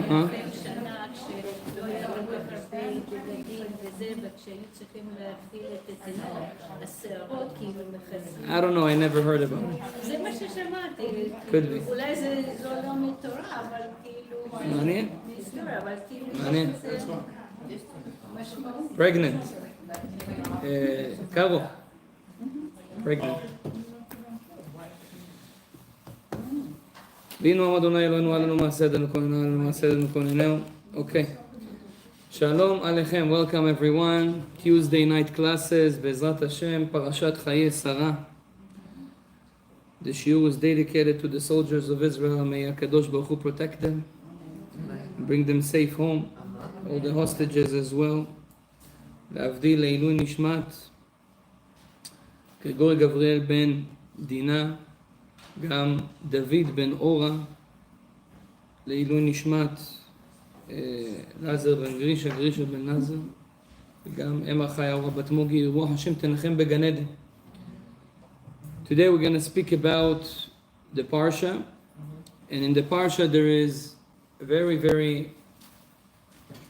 שנה כשלא היו הרבה ילדים וזה, וכשהיו צריכים להפעיל את התינוק, השערות כאילו מכסים. I don't know, I never heard about it. זה מה ששמעתי. Could be. אולי זה לא מתורה, אבל כאילו... מעניין. מהיסטוריה, אבל כאילו... מעניין. משמעות. Pregnant. Caro. Pregnant. בינו אדוני אלוהינו עלינו מעשה ידינו כוננו עלינו מעשה ידינו כוננו. Okay. Shalom Aleichem. Welcome everyone. Tuesday night classes. Bezrat Hashem. Parashat Chayeii Sarah. The shiur is dedicated to the soldiers of Israel. May Kadosh Baruch Hu protect them. Bring them safe home. All the hostages as well. להבדיל לעילוי נשמת גרגורי גבריאל בן דינה, גם דוד בן אורה, לעילוי נשמת נזר בן גרישה, גרישה בן נזר, וגם אמא חיה אורה בת מוגי, רוח השם תנחם בגן עדן. Today we're going to speak about the Parsha, and in the Parsha there is a very, very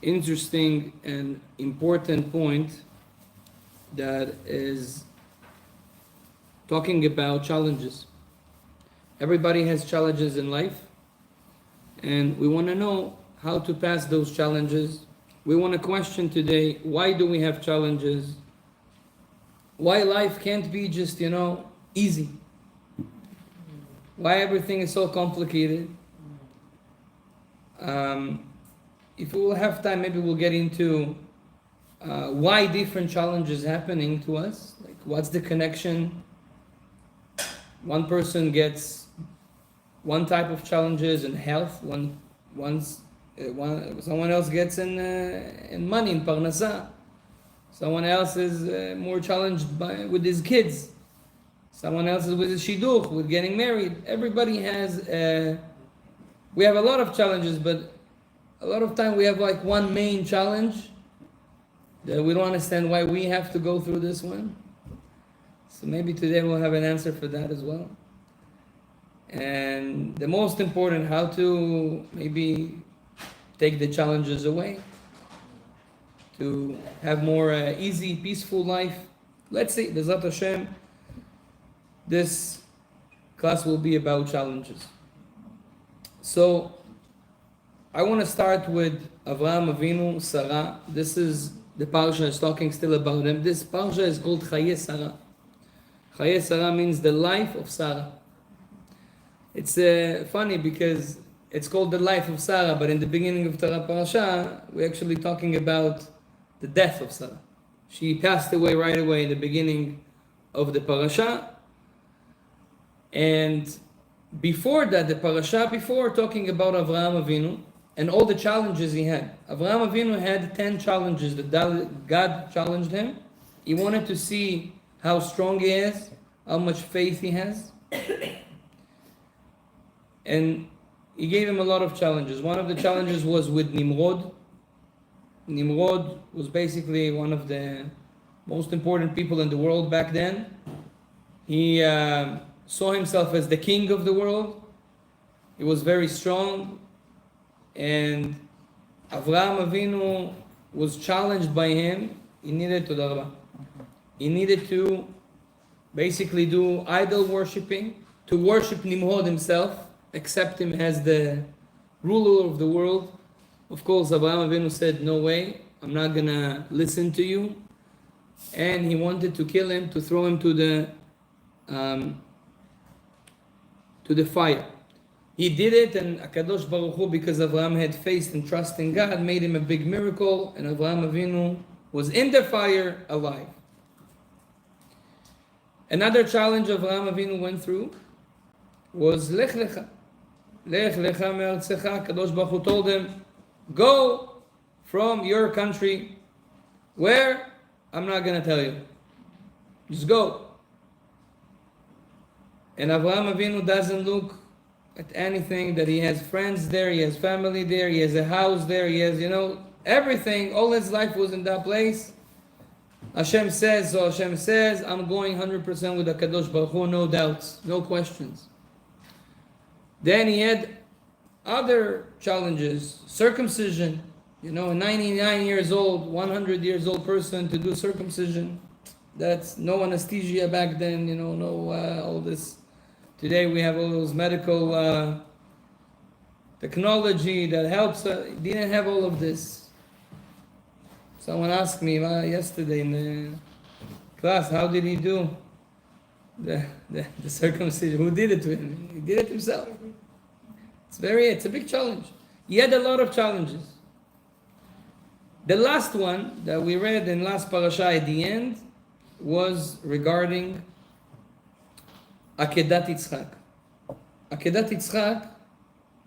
interesting and important point that is talking about challenges. Everybody has challenges in life, and we want to know how to pass those challenges. We want to question today, why do we have challenges? Why life can't be just, easy? Why everything is so complicated? If we will have time, maybe we'll get into why different challenges happening to us. Like, what's the connection? One person gets one type of challenges in health. Someone else gets in money, in parnasa. Someone else is more challenged with his kids. Someone else is with his shidduch, with getting married. Everybody has. We have a lot of challenges, but a lot of time we have like one main challenge that we don't understand why we have to go through this one. So maybe today we'll have an answer for that as well. And the most important, how to maybe take the challenges away, to have more easy, peaceful life. Let's see, Bezrat Hashem, this class will be about challenges. So I want to start with Avraham Avinu, Sarah. This is the Parsha is talking still about him. This Parsha is called Chayeii Sarah. Chayeii Sarah means the life of Sarah. It's funny because it's called the life of Sarah, but in the beginning of Torah Parasha, we're actually talking about the death of Sarah. She passed away right away in the beginning of the Parasha. And before that, the Parasha before, talking about Avraham Avinu, and all the challenges he had. Avraham Avinu had 10 challenges that God challenged him. He wanted to see how strong he is, how much faith he has. And he gave him a lot of challenges. One of the challenges was with Nimrod. Nimrod was basically one of the most important people in the world back then. He saw himself as the king of the world. He was very strong. And Avraham Avinu was challenged by him. He needed to basically do idol worshipping, to worship Nimrod himself, accept him as the ruler of the world. Of course, Avraham Avinu said, no way, I'm not gonna listen to you. And he wanted to kill him, to throw him to the fire. He did it, and Akadosh Baruch Hu, because Avraham had faith and trust in God, made him a big miracle, and Avraham Avinu was in the fire alive. Another challenge Avraham Avinu went through was Lech Lecha. Lech Lecha me'artzecha. Kadosh Baruch Hu told him, go from your country. Where? I'm not going to tell you. Just go. And Avraham Avinu doesn't look at anything, that he has friends there, he has family there, he has a house there, he has, everything. All his life was in that place. Hashem says, I'm going 100% with HaKadosh Baruch Hu, no doubts, no questions. Then he had other challenges, circumcision. A 99 years old, 100 years old person to do circumcision. That's no anesthesia back then, no all this. Today we have all those medical technology that helps. Didn't have all of this. Someone asked me yesterday in the class, how did he do the circumcision? Who did it to him? He did it himself. It's a big challenge. He had a lot of challenges. The last one that we read in last parasha at the end was regarding Akedat Yitzchak. Akedat Yitzchak,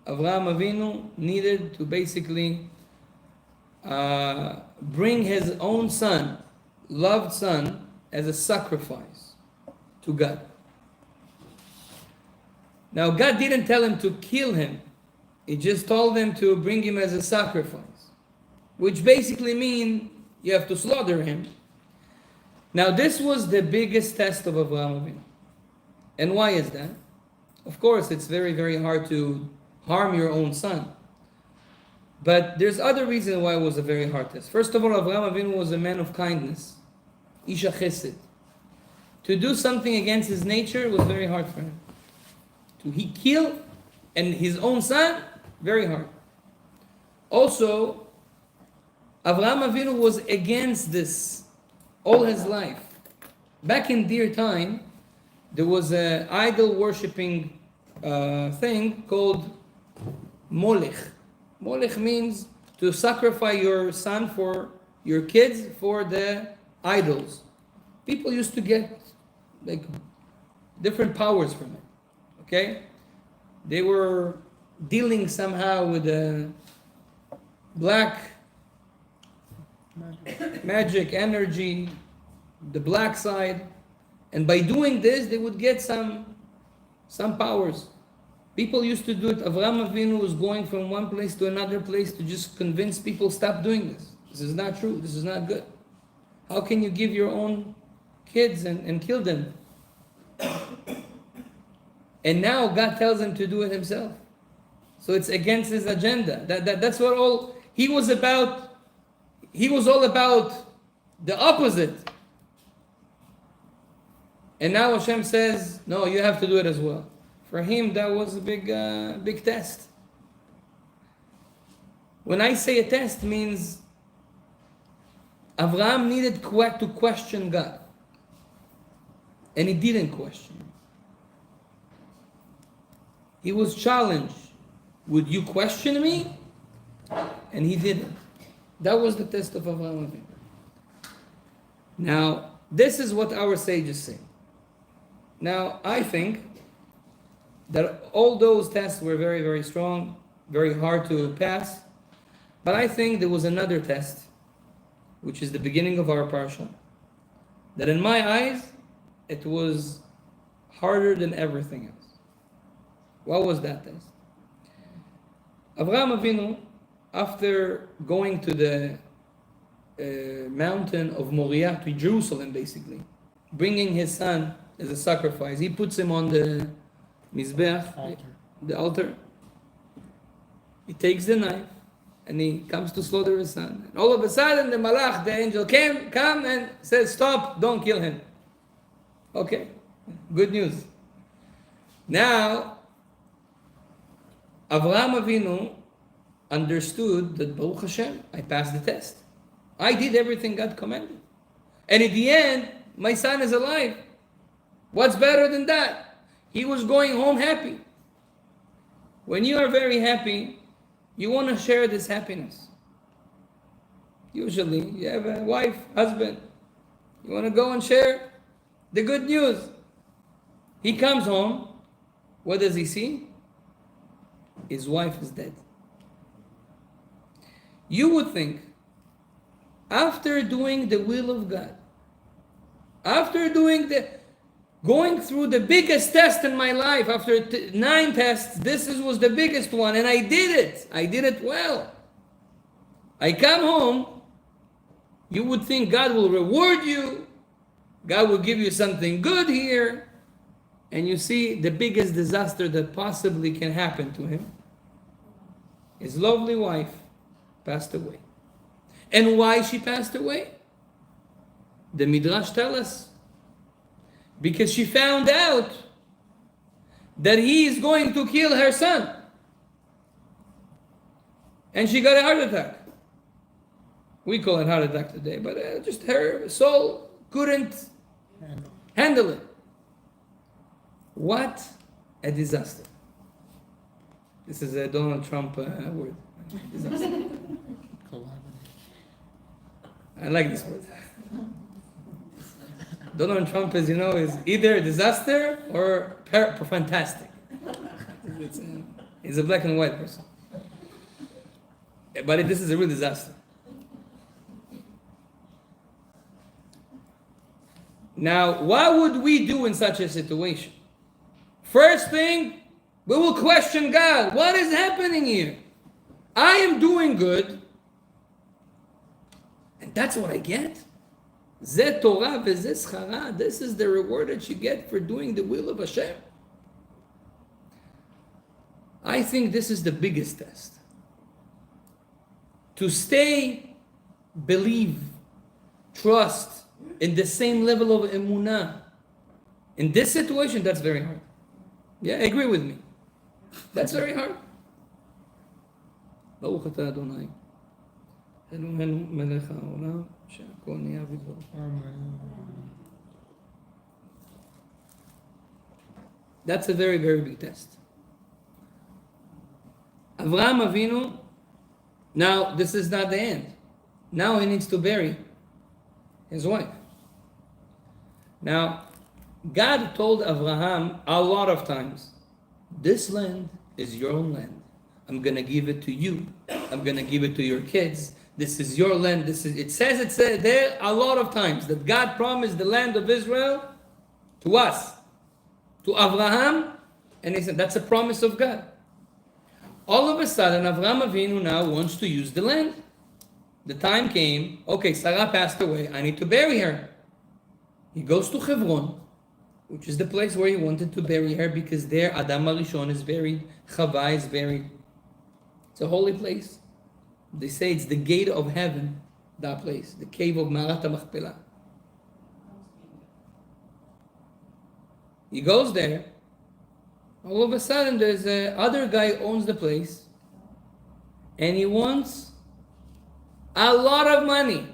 Avraham Avinu needed to basically bring his own son, loved son, as a sacrifice to God. Now God didn't tell him to kill him. He just told him to bring him as a sacrifice, which basically means you have to slaughter him. Now this was the biggest test of Avraham Avinu. And why is that? Of course, it's very, very hard to harm your own son. But there's other reasons why it was a very hard test. First of all, Avraham Avinu was a man of kindness. Isha Chesed. To do something against his nature was very hard for him. He killed and his own son, very hard. Also, Avraham Avinu was against this all his life. Back in their time, there was an idol worshipping thing called Molech. Molech means to sacrifice your son for your kids for the idols. People used to get like different powers from it. Okay? They were dealing somehow with the black magic energy, the black side, and by doing this they would get some powers. People used to do it. Avraham Avinu was going from one place to another place to just convince people, stop doing this. This is not true. This is not good. How can you give your own kids and kill them? And now God tells him to do it himself. So it's against his agenda. That's what all he was about. He was all about the opposite. And now Hashem says, no, you have to do it as well. For him, that was a big test. When I say a test, means Avraham needed to question God. And he didn't question him. He was challenged. Would you question me? And he didn't. That was the test of Avraham Avinu. Now, this is what our sages say. Now, I think that all those tests were very, very strong, very hard to pass. But I think there was another test, which is the beginning of our Parshat, that in my eyes, it was harder than everything else. What was that test? Avraham Avinu, after going to the mountain of Moriah, to Jerusalem basically, bringing his son as a sacrifice, he puts him on the Mizbeach, the altar. He takes the knife and he comes to slaughter his son. And all of a sudden, the Malach, the angel, come and says, stop, don't kill him. Okay, good news. Now, Avraham Avinu understood that Baruch Hashem, I passed the test. I did everything God commanded. And in the end, my son is alive. What's better than that? He was going home happy. When you are very happy, you want to share this happiness. Usually, you have a wife, husband. You want to go and share the good news. He comes home. What does he see? His wife is dead. You would think, after doing the will of God, after going through the biggest test in my life, after 9 tests, this was the biggest one, and I did it. I did it well. I come home, you would think God will reward you, God will give you something good here, and you see the biggest disaster that possibly can happen to him. his lovely wife, passed away. And why she passed away? The Midrash tells us. Because she found out that he is going to kill her son. And she got a heart attack. We call it heart attack today, but just her soul couldn't handle it. What a disaster. This is a Donald Trump word. Disaster. I like this word. Donald Trump, as you know, is either a disaster or fantastic. He's a black and white person. But this is a real disaster. Now, what would we do in such a situation? First thing, we will question God. What is happening here? I am doing good, and that's what I get. Zeh Torah v'zeh schara. This is the reward that you get for doing the will of Hashem. I think this is the biggest test. To stay, believe, trust in the same level of emunah. In this situation, that's very hard. Yeah, agree with me. That's very hard. ברוך אתה אדוני, אלוהינו מלך העולם, שהכל נהיה בדברו. That's a very, very big test. Avraham Avinu, now this is not the end. Now he needs to bury his wife. Now, God told Avraham a lot of times, this land is your own land. I'm going to give it to you. I'm going to give it to your kids. This is your land. It says there a lot of times that God promised the land of Israel to us, to Avraham, and he said that's a promise of God. All of a sudden, Avraham Avinu now wants to use the land. The time came, okay, Sarah passed away, I need to bury her. He goes to Hebron, which is the place where he wanted to bury her, because there Adam HaRishon is buried, Chava is buried. It's a holy place. They say it's the gate of heaven, that place, the cave of Ma'arat HaMachpelah. He goes there. All of a sudden, there's other guy who owns the place, and he wants a lot of money.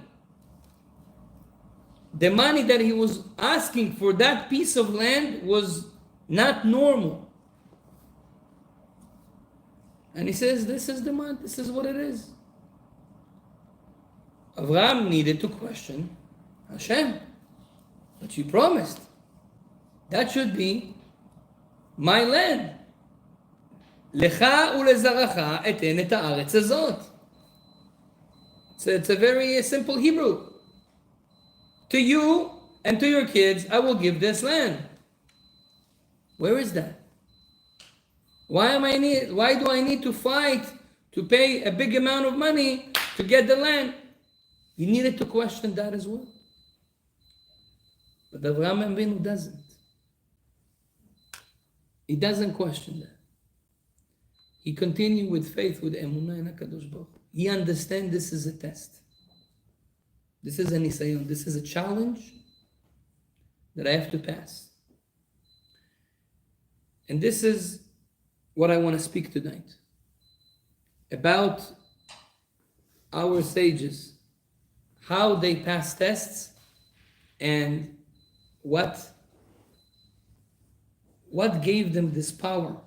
The money that he was asking for that piece of land was not normal. And he says, this is the money, this is what it is. Avraham needed to question Hashem. But you promised. That should be my land. Lecha ulezaracha eten et haaretz hazot. It's a very simple Hebrew. To you and to your kids, I will give this land. Where is that? Why do I need to fight to pay a big amount of money to get the land? He needed to question that as well. But Avraham Avinu doesn't. He doesn't question that. He continued with faith, with emunah in HaKadosh Baruch Hu. He understands this is a test. This is a nisayon. This is a challenge that I have to pass. And this is what I want to speak tonight. About our sages, how they pass tests, and what gave them this power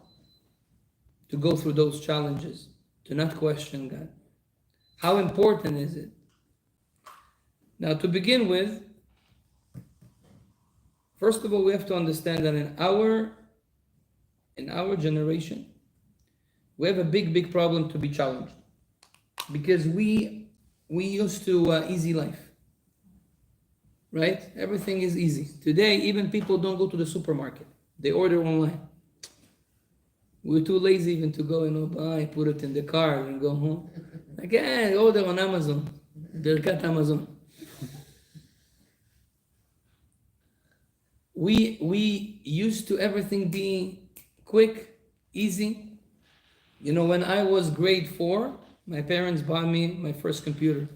to go through those challenges, to not question God. How important is it? Now, to begin with, first of all, we have to understand that in our generation, we have a big problem to be challenged, because we used to easy life, right? Everything is easy. Today, even people don't go to the supermarket. They order online. We're too lazy even to go and buy, put it in the car and go home. Again, order on Amazon. Birkat Amazon. We used to everything be quick, easy. You know, when I was grade 4, my parents bought me my first computer.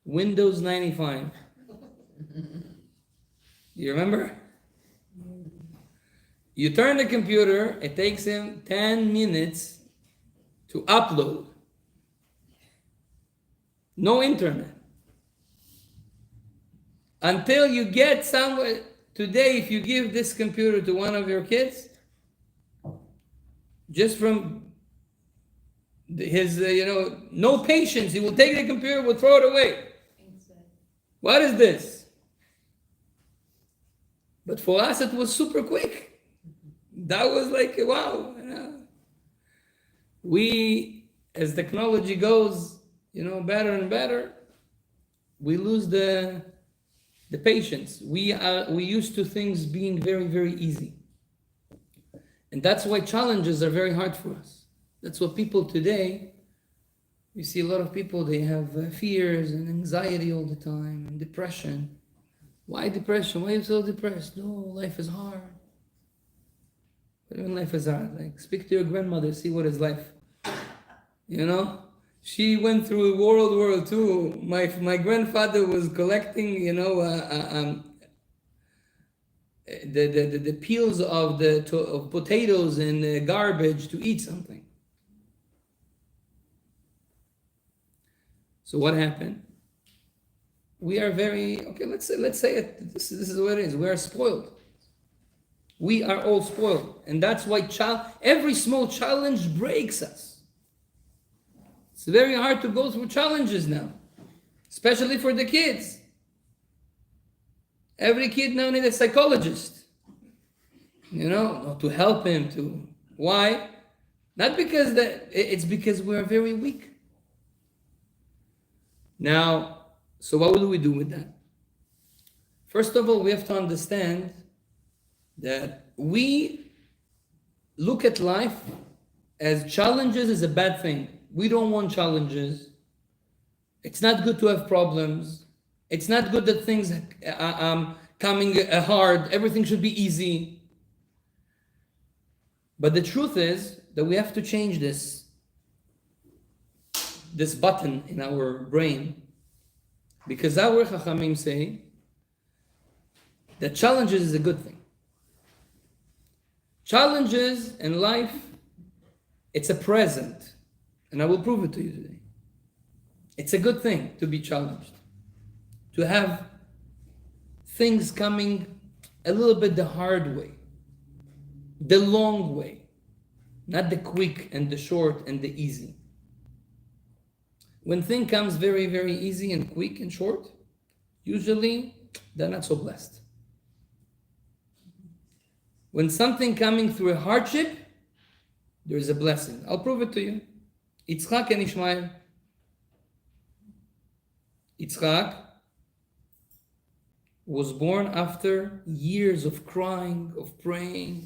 Windows 95. You remember? You turn the computer, it takes him 10 minutes to upload. No internet. Until you get somewhere. Today, if you give this computer to one of your kids, just from his, no patience, he will take the computer, will throw it away. What is this? But for us, it was super quick. That was like, wow. We, as technology goes, better and better, we lose the patience. We used to things being very, very easy. And that's why challenges are very hard for us. That's what people today, you see a lot of people, they have fears and anxiety all the time, and depression. Why depression? Why are you so depressed? No, life is hard. What do you mean life is hard? Like, speak to your grandmother, see what is life. She went through World War II. My grandfather was collecting, the peels of potatoes and garbage to eat something. So what happened? We are very let's say it. This is what it is. We are spoiled. We are all spoiled, and that's why every small challenge breaks us. It's very hard to go through challenges now, especially for the kids. Every kid now needs a psychologist, to help him. Why? Not because it's because we are very weak. Now, so what will we do with that? First of all, we have to understand that we look at life as challenges is a bad thing. We don't want challenges. It's not good to have problems. It's not good that things are coming hard. Everything should be easy. But the truth is that we have to change this button in our brain, because our Chachamim say that challenges is a good thing. Challenges in life, it's a present, and I will prove it to you today. It's a good thing to be challenged, to have things coming a little bit the hard way, the long way, not the quick and the short and the easy. When thing comes very, very easy and quick and short, usually they're not so blessed. When something coming through a hardship, there is a blessing. I'll prove it to you. Yitzchak and Ishmael. Yitzchak was born after years of crying, of praying.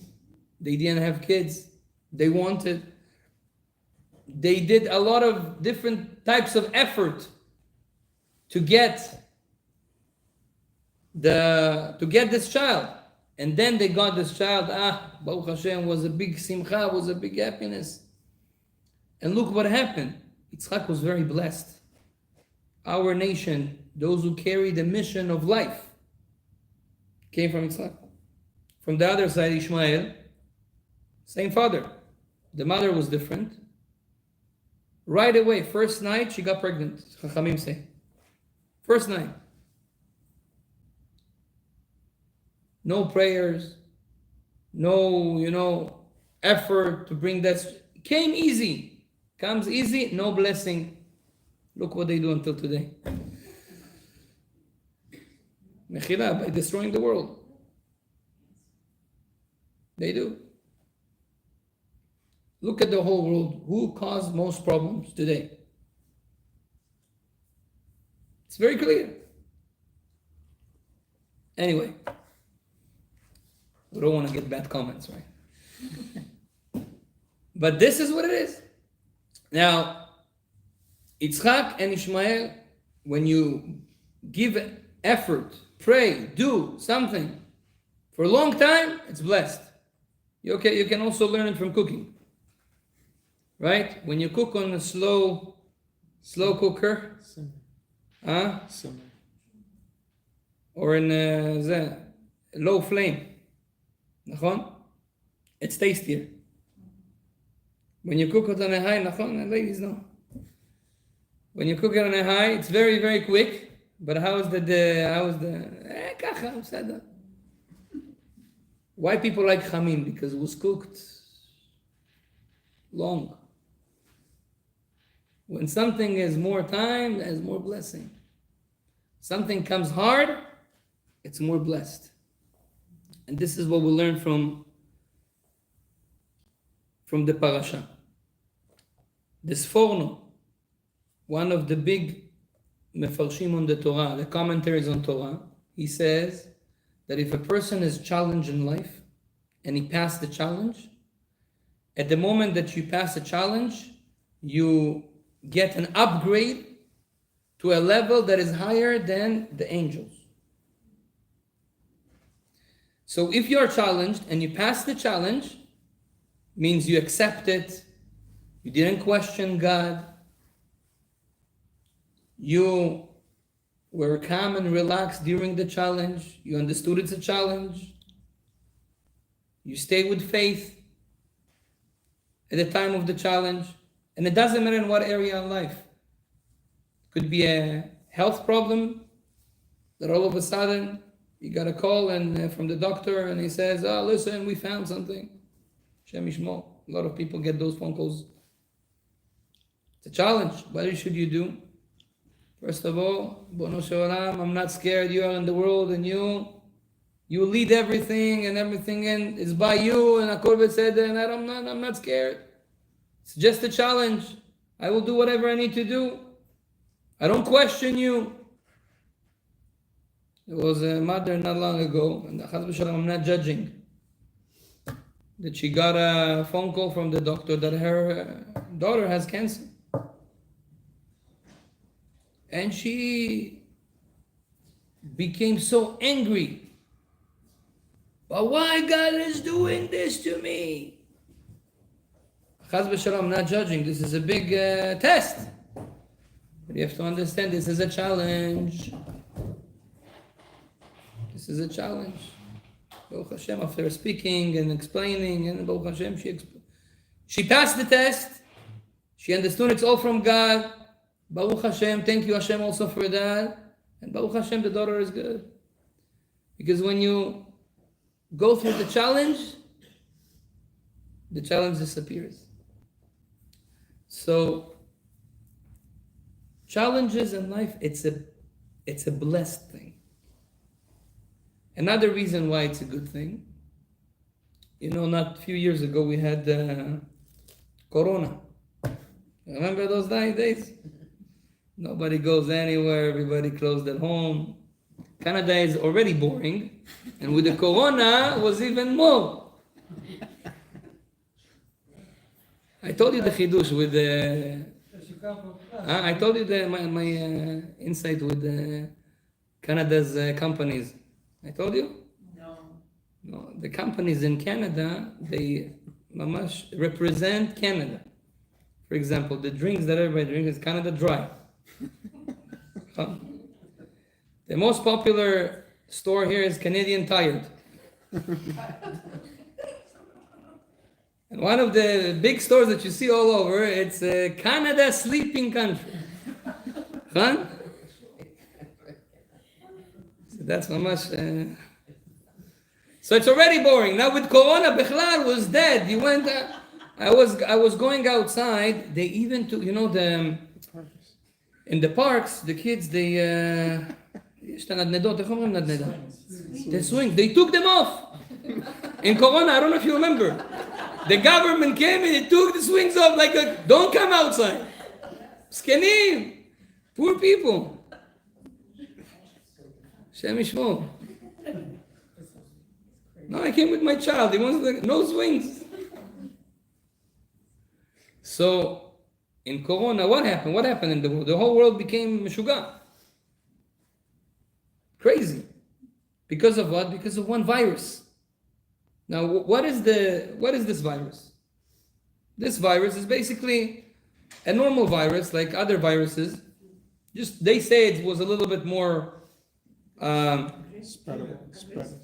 They didn't have kids. They wanted. They did a lot of different types of effort to get this child. And then they got this child. Baruch Hashem, was a big simcha, was a big happiness. And look what happened. Yitzchak was very blessed. Our nation, those who carry the mission of life, came from Yitzchak. From the other side, Ishmael, same father. The mother was different. Right away, first night, she got pregnant. Chachamim say. First night. No prayers, no, effort to bring that. Came easy. Comes easy, no blessing. Look what they do until today. Mechila, by destroying the world. They do. Look at the whole world. Who caused most problems today? It's very clear. Anyway. We don't want to get bad comments, right? But this is what it is. Now, Yitzchak and Ishmael, when you give effort, pray, do something for a long time, it's blessed. You can also learn it from cooking. right? When you cook on a slow cooker, Simmer. or in a low flame, נכון? It's tastier. When you cook it on a high, נכון? Ladies know. When you cook it on a high, it's very, very quick. But ככה, בסדר. Why people like chamim? Because it was cooked long. When something is more time, there's more blessing. Something comes hard, it's more blessed. And this is what we learn from the parasha. This Forno, one of the big mefarshim on the Torah, the commentaries on Torah, he says that if a person is challenged in life and he passed the challenge, at the moment that you pass a challenge, you get an upgrade to a level that is higher than the angels. So if you are challenged and you pass the challenge, means you accept it, you didn't question God, you were calm and relaxed during the challenge, you understood it's a challenge, you stay with faith at the time of the challenge, and it doesn't matter in what area of life. It could be a health problem that all of a sudden you got a call from the doctor and he says, oh, listen, we found something. Shem Yishmo. A lot of people get those phone calls. It's a challenge. What should you do? First of all, Bono Shalom, I'm not scared. You are in the world and you lead everything and is by you and Akol B'Seder, and I'm not scared. It's just a challenge. I will do whatever I need to do. I don't question you. There was a mother not long ago, and I'm not judging, that she got a phone call from the doctor that her daughter has cancer. And she became so angry. But why God is doing this to me? I'm not judging. This is a big test. But you have to understand this is a challenge. This is a challenge. Baruch Hashem, after speaking and explaining, and Baruch Hashem, she passed the test. She understood it's all from God. Baruch Hashem, thank you Hashem also for that. And Baruch Hashem, the daughter is good. Because when you go through the challenge disappears. So, challenges in life, it's a blessed thing. Another reason why it's a good thing, not a few years ago we had Corona. Remember those days? Nobody goes anywhere, everybody closed at home. Canada is already boring, and with the Corona was even more. I told you the chidush with the... I told you my insight with Canada's companies. I told you? No, the companies in Canada, they mamash represent Canada. For example, the drinks that everybody drinks is Canada Dry. The most popular store here is Canadian Tired. And one of the big stores that you see all over, it's Canada Sleeping Country. Huh? So that's mamash. So it's already boring. Now with Corona, Bichlal was dead. He went. I was going outside. They even took, in the parks, the kids, the swing. They took them off. In Corona, I don't know if you remember. The government came and it took the swings off like, don't come outside. Skenim. Poor people. Shem Yishmo. No, I came with my child. He wants no swings. So, in Corona, what happened? What happened in the world? The whole world became meshuga. Crazy. Because of what? Because of one virus. Now, what is this virus? This virus is basically a normal virus like other viruses. Just they say it was a little bit more, Spread.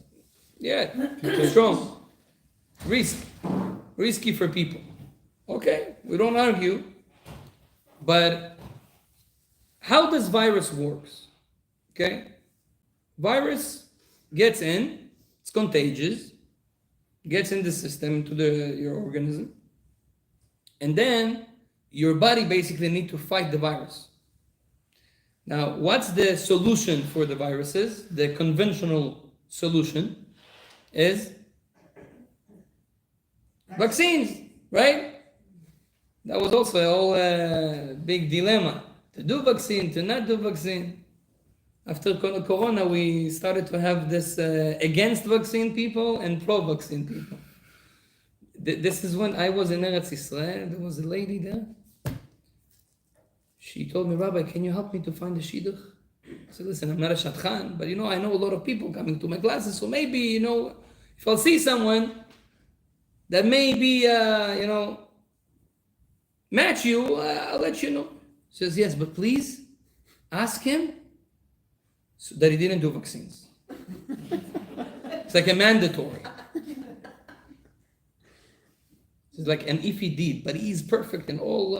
strong, risky for people. Okay, we don't argue, but how does virus works? Okay, virus gets in, it's contagious, gets in the system, into your organism, and then your body basically need to fight the virus. Now, what's the solution for the viruses? The conventional solution is vaccines, right? That was also a whole big dilemma. To do vaccine, to not do vaccine. After Corona, we started to have this against vaccine people and pro-vaccine people. This is when I was in Eretz Israel. There was a lady there. She told me, Rabbi, can you help me to find a shidduch? I said, listen, I'm not a shadchan, but I know a lot of people coming to my classes, so maybe, if I'll see someone that maybe, match you, I'll let you know. She says, yes, but please ask him that he didn't do vaccines. It's like a mandatory. It's like, and if he did, but he's perfect in all...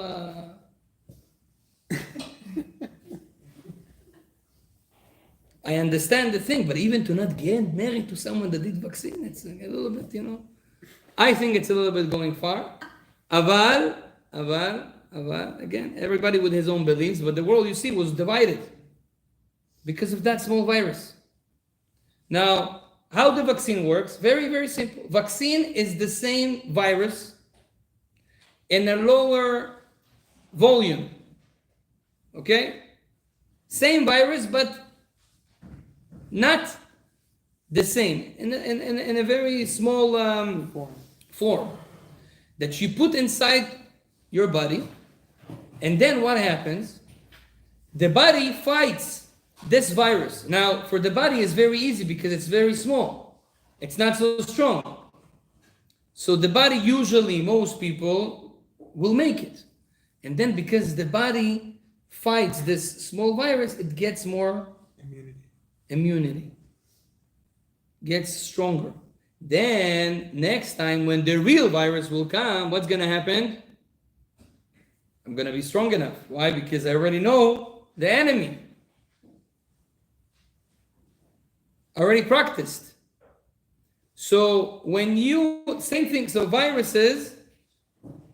I understand the thing, but even to not get married to someone that did vaccine, it's a little bit, I think it's a little bit going far. Aval, again, everybody with his own beliefs, but the world, you see, was divided because of that small virus. Now, how the vaccine works? Very, very simple. Vaccine is the same virus in a lower volume. Okay? Same virus, but not the same. In a very small form that you put inside your body. And then what happens? The body fights this virus. Now, for the body, it's very easy because it's very small. It's not so strong. So the body, usually, most people will make it. And then because the body fights this small virus, it gets more immunity. Gets stronger. Then, next time when the real virus will come, what's going to happen? I'm going to be strong enough. Why? Because I already know the enemy. Already practiced. So when same thing, so viruses,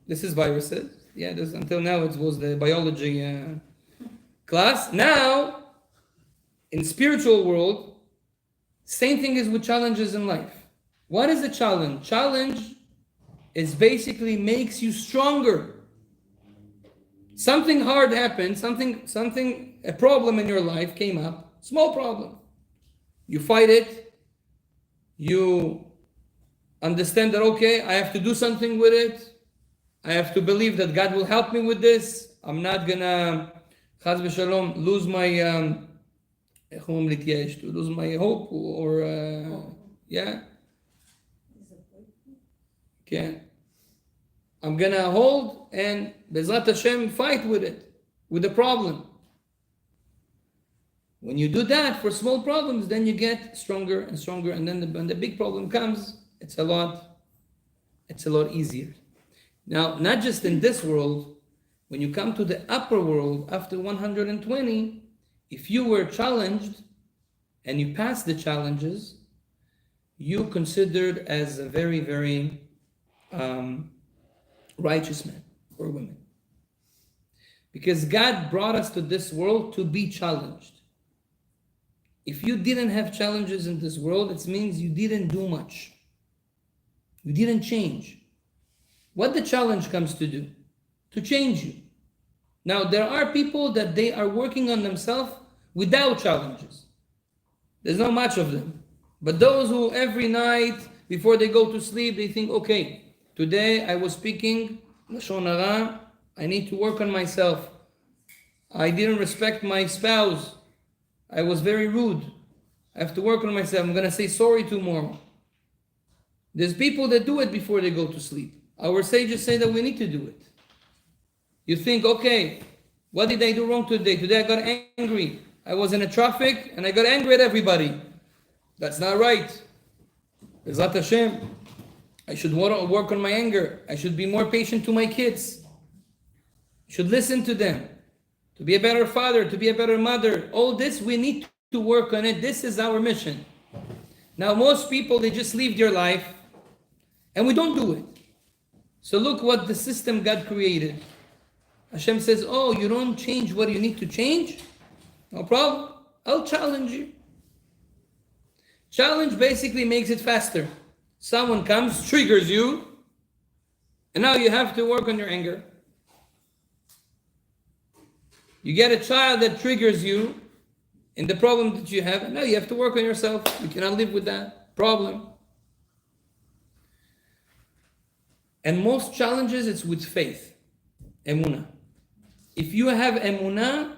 this is viruses. Yeah, until now it was the biology class. Now, in spiritual world, same thing is with challenges in life. What is a challenge? Challenge is basically makes you stronger. Something hard happened, a problem in your life came up, small problem. You fight it, you understand that, okay, I have to do something with it. I have to believe that God will help me with this. I'm not gonna, chaz v'shalom, lose my, lose my hope or, yeah. Okay. I'm gonna hold and Bezrat Hashem fight with it, with the problem. When you do that for small problems, then you get stronger and stronger, and then when the big problem comes, it's a lot easier. Now, not just in this world, when you come to the upper world after 120, if you were challenged and you passed the challenges, you considered as a very, very righteous man or woman. Because God brought us to this world to be challenged. If you didn't have challenges in this world, it means you didn't do much. You didn't change. What the challenge comes to do? To change you. Now, there are people that they are working on themselves without challenges. There's not much of them. But those who every night, before they go to sleep, they think, okay, today I was speaking Lashon Hara, I need to work on myself. I didn't respect my spouse. I was very rude. I have to work on myself. I'm going to say sorry tomorrow. There's people that do it before they go to sleep. Our sages say that we need to do it. You think, okay, what did I do wrong today? Today I got angry. I was in a traffic and I got angry at everybody. That's not right. Bezrat Hashem, I should work on my anger. I should be more patient to my kids. I should listen to them. To be a better father, to be a better mother. All this, we need to work on it. This is our mission. Now, most people, they just live their life and we don't do it. So look what the system God created. Hashem says, oh, you don't change what you need to change? No problem. I'll challenge you. Challenge basically makes it faster. Someone comes, triggers you, and now you have to work on your anger. You get a child that triggers you in the problem that you have, and now you have to work on yourself. You cannot live with that problem. And most challenges, it's with faith, emunah. If you have emunah,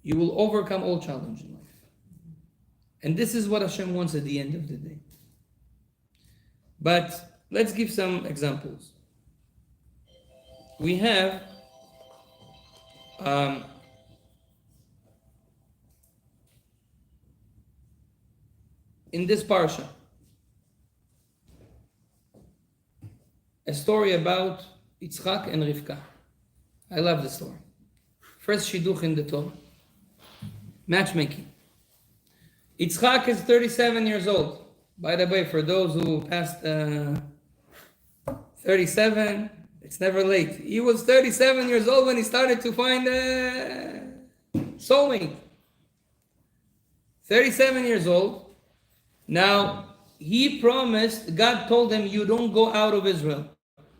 you will overcome all challenge in life. And this is what Hashem wants at the end of the day. But let's give some examples. We have in this Parsha a story about Yitzchak and Rivka. I love the story. First shidduch in the Torah. Matchmaking. Yitzchak is 37 years old. By the way, for those who passed 37, it's never late. He was 37 years old when he started to find soulmate. 37 years old. Now, he promised, God told him, you don't go out of Israel.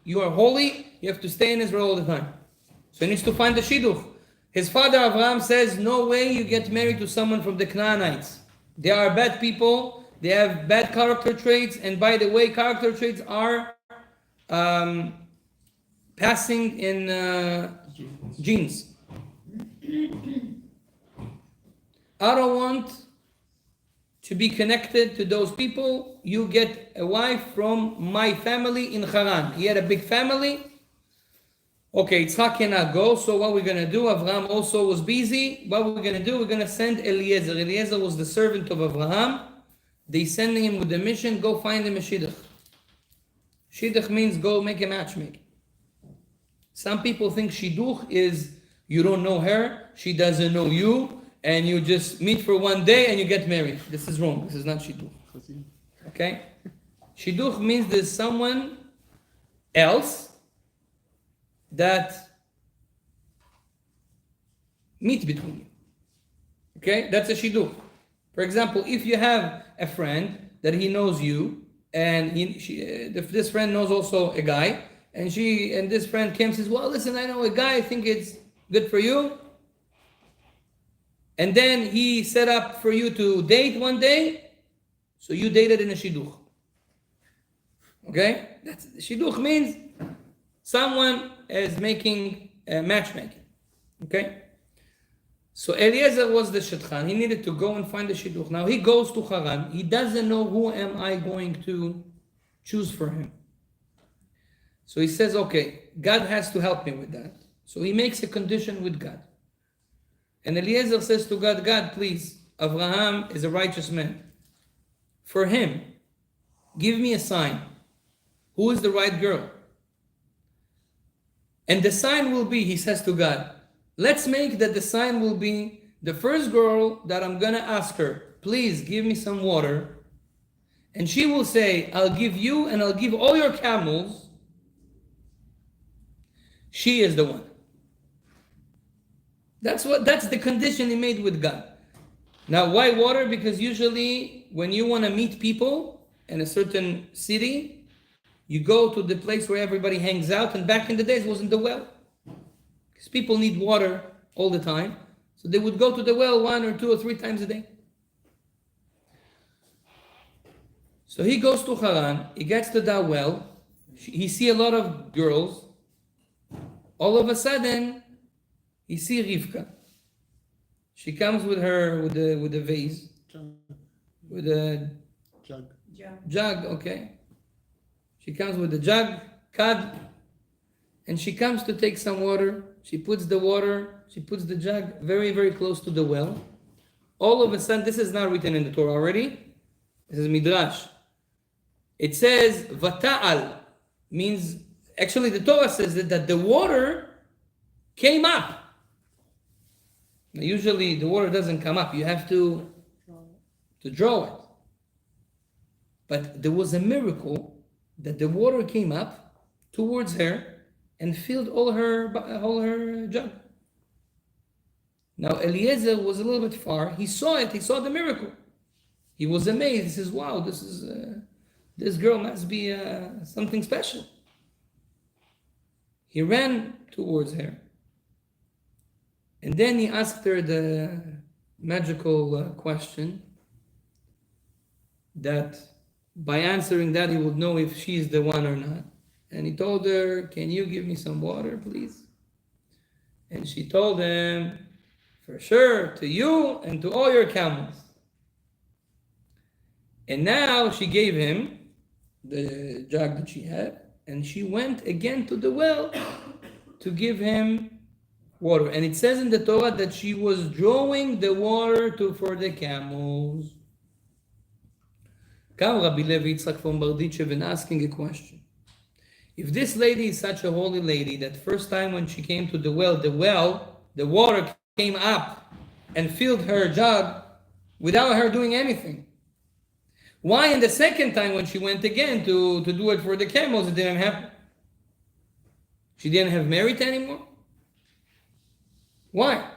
You are holy, you have to stay in Israel all the time. So he needs to find the shidduch. His father Abraham says, no way you get married to someone from the Canaanites. They are bad people, they have bad character traits, and by the way, character traits are passing in genes. I don't want to be connected to those people. You get a wife from my family in Haran. He had a big family. Okay, Yitzchak cannot go, so what we're going to do, Avraham also was busy. What we're going to do, we're going to send Eliezer. Eliezer was the servant of Avraham. They sending him with the mission, go find him a shidduch. Shidduch means go make a matchmaking. Some people think shidduch is you don't know her, she doesn't know you, and you just meet for one day and you get married. This is wrong. This is not shidduch. Okay? Shidduch means there's someone else that meet between you. Okay? That's a shidduch. For example, if you have a friend that he knows you, and this friend knows also a guy, and this friend came and says, well, listen, I know a guy, I think it's good for you. And then he set up for you to date one day, so you dated in a shidduch. Okay? Shidduch means someone is making a matchmaking. Okay? So Eliezer was the shidchan. He needed to go and find the shidduch. Now he goes to Haran. He doesn't know who am I going to choose for him. So he says, okay, God has to help me with that. So he makes a condition with God. And Eliezer says to God, God, please, Abraham is a righteous man. For him, give me a sign. Who is the right girl? And the sign will be, he says to God, let's make that the sign will be the first girl that I'm going to ask her, please give me some water. And she will say, I'll give you and I'll give all your camels. She is the one. That's the condition he made with God. Now, why water? Because usually when you want to meet people in a certain city, you go to the place where everybody hangs out, and back in the days it wasn't the well. Because people need water all the time. So they would go to the well 1 or 2 or 3 times a day. So he goes to Haran, he gets to that well, he sees a lot of girls. All of a sudden, he sees Rivka. She comes with a vase, with a Jug. jug, okay. She comes with the jug, kad, and she comes to take some water. She puts the jug very, very close to the well. All of a sudden, this is not written in the Torah already. This is Midrash. It says, Vata'al, means, actually the Torah says that the water came up. Now, usually the water doesn't come up. You have to draw it. But there was a miracle that the water came up towards her and filled all her jug. Now Eliezer was a little bit far. He saw it. He saw the miracle. He was amazed. He says, "Wow, this girl must be something special." He ran towards her, and then he asked her the magical question that by answering that he would know if she's the one or not. And he told her, "Can you give me some water, please?" And she told him, "For sure, to you and to all your camels." And now she gave him the jug that she had, and she went again to the well to give him water. And it says in the Torah that she was drawing the water for the camels. Come Rabbi Levi Yitzchak from Berditchev and asking a question. If this lady is such a holy lady that first time when she came to the well, the water came up and filled her jug without her doing anything, why in the second time when she went again to do it for the camels, it didn't happen? She didn't have merit anymore? Why?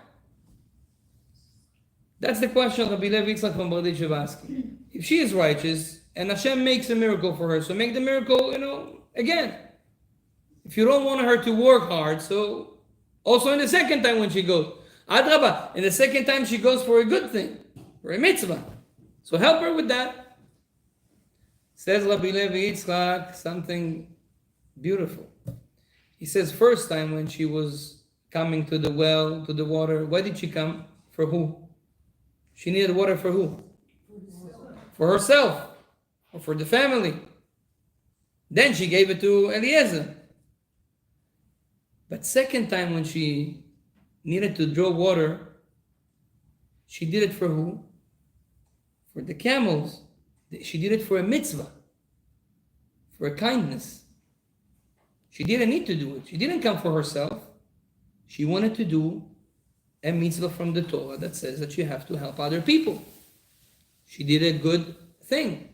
That's the question Rabbi Levi Yitzchak from Berditchev asking. If she is righteous and Hashem makes a miracle for her, so make the miracle, again. If you don't want her to work hard, so also in the second time when she goes, Adrabah, in the second time she goes for a good thing, for a mitzvah. So help her with that. Says Rabbi Levi Yitzchak something beautiful. He says first time when she was coming to the well, to the water, why did she come? For who? She needed water for who? For herself, or for the family. Then she gave it to Eliezer. But second time when she needed to draw water, she did it for who? For the camels. She did it for a mitzvah, for a kindness. She didn't need to do it. She didn't come for herself. She wanted to do a mitzvah from the Torah that says that you have to help other people. She did a good thing.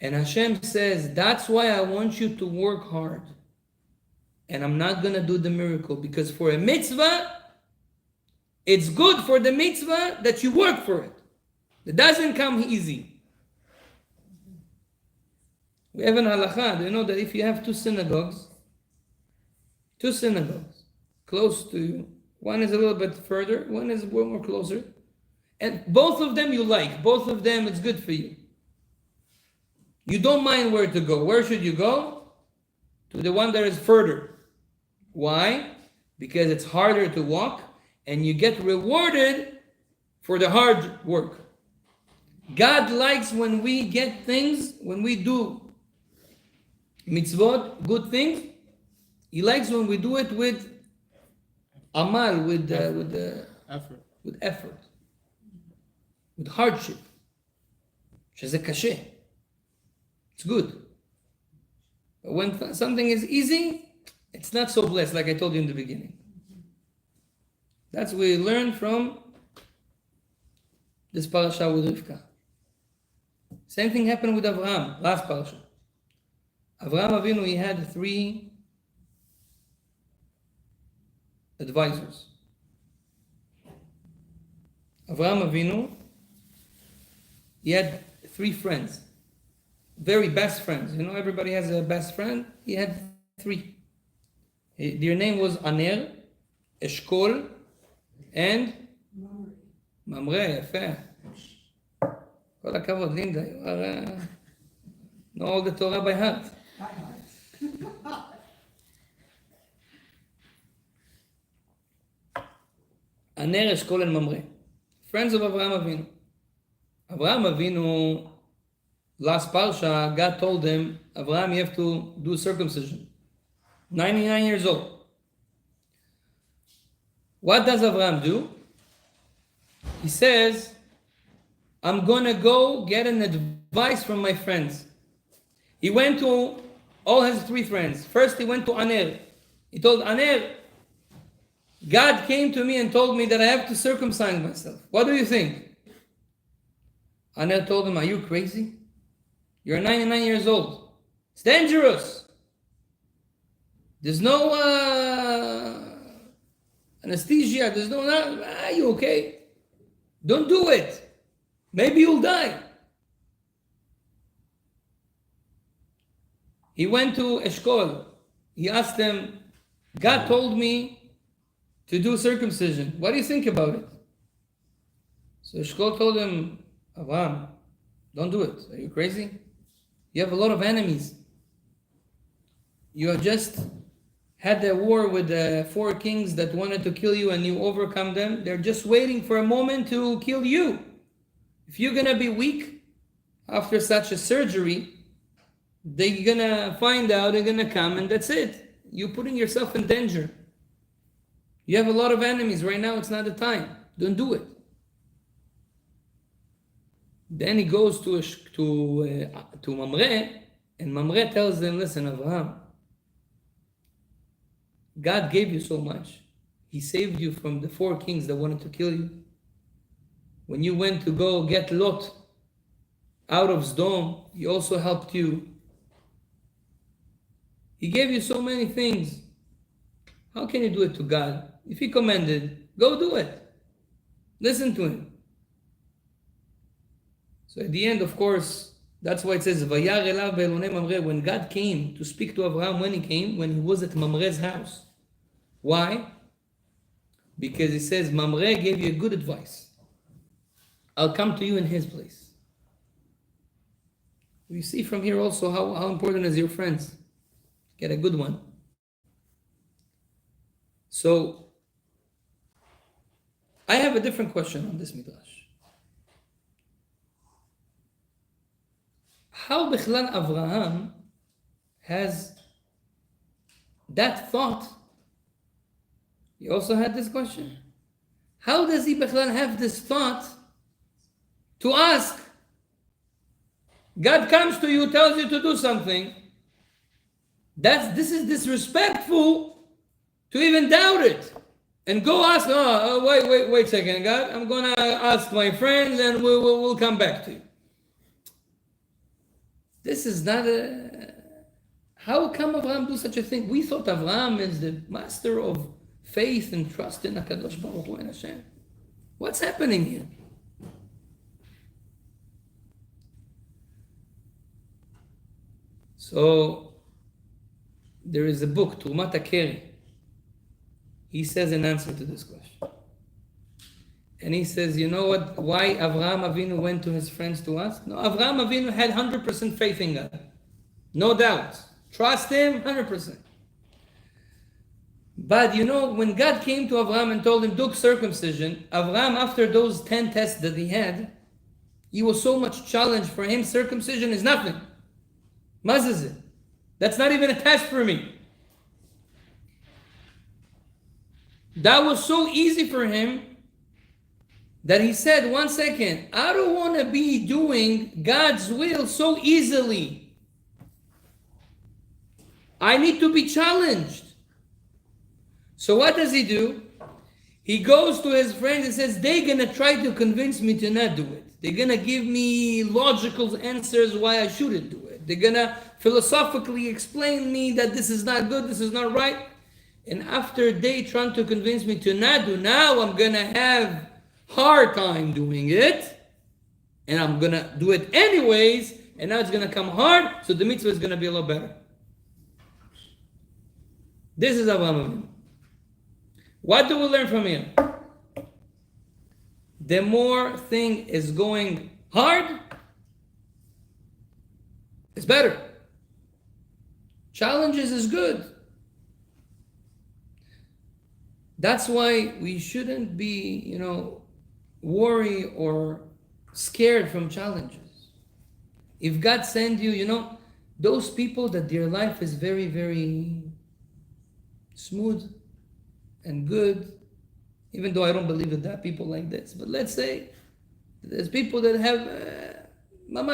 And Hashem says, that's why I want you to work hard. And I'm not going to do the miracle, because for a mitzvah, it's good for the mitzvah that you work for it. It doesn't come easy. We have an halakha. Do you know that if you have two synagogues close to you, one is a little bit further, one is more closer, and both of them you like, both of them it's good for you. You don't mind where to go. Where should you go? To the one that is further. Why? Because it's harder to walk and you get rewarded for the hard work. God likes when we get things, when we do mitzvot, good things. He likes when we do it with amal, with effort, with hardship. שזה קשה. It's good. But when something is easy, it's not so blessed, like I told you in the beginning. That's what we learn from this parasha with Rivka. Same thing happened with Avraham, last parasha. Avraham Avinu, he had 3 advisors. Avraham Avinu, he had 3 friends, very best friends. You know, everybody has a best friend. He had 3. Their name was Aner, Eshkol, and Mamre. יפה. כל הכבוד, Linda. You are, know all the Torah by heart. Aner, Eshkol, and Mamre. Friends of Avraham Avinu. Avraham Avinu, last Parsha, God told him, Abraham, you have to do circumcision. 99 years old. What does Abraham do? He says, I'm going to go get an advice from my friends. He went to all his 3 friends. First, he went to Aner. He told Aner, God came to me and told me that I have to circumcise myself. What do you think? Aner told him, are you crazy? You're 99 years old. It's dangerous. There's no anesthesia. There's no, are you okay? Don't do it. Maybe you'll die. He went to Eshkol. He asked them, God told me to do circumcision. What do you think about it? So Eshkol told him, Abraham, don't do it. Are you crazy? You have a lot of enemies. You have just had a war with the 4 kings that wanted to kill you and you overcome them. They're just waiting for a moment to kill you. If you're going to be weak after such a surgery, they're going to find out, they're going to come, and that's it. You're putting yourself in danger. You have a lot of enemies. Right now, it's not the time. Don't do it. Then he goes to Mamre, and Mamre tells them, listen, Abraham, God gave you so much. He saved you from the 4 kings that wanted to kill you. When you went to go get Lot out of Sdom, he also helped you. He gave you so many things. How can you do it to God? If he commanded, go do it. Listen to him. So at the end, of course, that's why it says, Vayar elav be'elonei Mamre. When God came to speak to Abraham, when he came, when he was at Mamre's house. Why? Because he says, Mamre gave you good advice. I'll come to you in his place. We see from here also how important is your friends. Get a good one. So, I have a different question on this midrash. How Bichlal Avraham has that thought? He also had this question. How does he Bichlal have this thought to ask? God comes to you, tells you to do something. This is disrespectful to even doubt it. And go ask, wait a second, God, I'm going to ask my friends and we'll come back to you. This is not how come Avraham do such a thing? We thought Avraham is the master of faith and trust in HaKadosh Baruch Hu and Hashem. What's happening here? So, there is a book, Trumat HaKeri. He says an answer to this question. And he says, you know what? Why Avraham Avinu went to his friends to ask? No, Avraham Avinu had 100% faith in God. No doubt. Trust him, 100%. But you know, when God came to Avraham and told him, do circumcision, Avraham, after those 10 tests that he had, he was so much challenged. For him, circumcision is nothing. Mazazit. That's not even a test for me. That was so easy for him that he said, 1 second, I don't want to be doing God's will so easily. I need to be challenged. So what does he do? He goes to his friends and says, they're going to try to convince me to not do it. They're going to give me logical answers why I shouldn't do it. They're going to philosophically explain me that this is not good, this is not right. And after they trying to convince me to not do, now I'm going to have hard time doing it. And I'm going to do it anyways. And now it's going to come hard. So the mitzvah is going to be a lot better. This is Avraham Avinu. What do we learn from here? The more thing is going hard, it's better. Challenges is good. That's why we shouldn't be, worry or scared from challenges. If God send you, those people that their life is very, very smooth and good, even though I don't believe that there are people like this, but let's say there's people that have not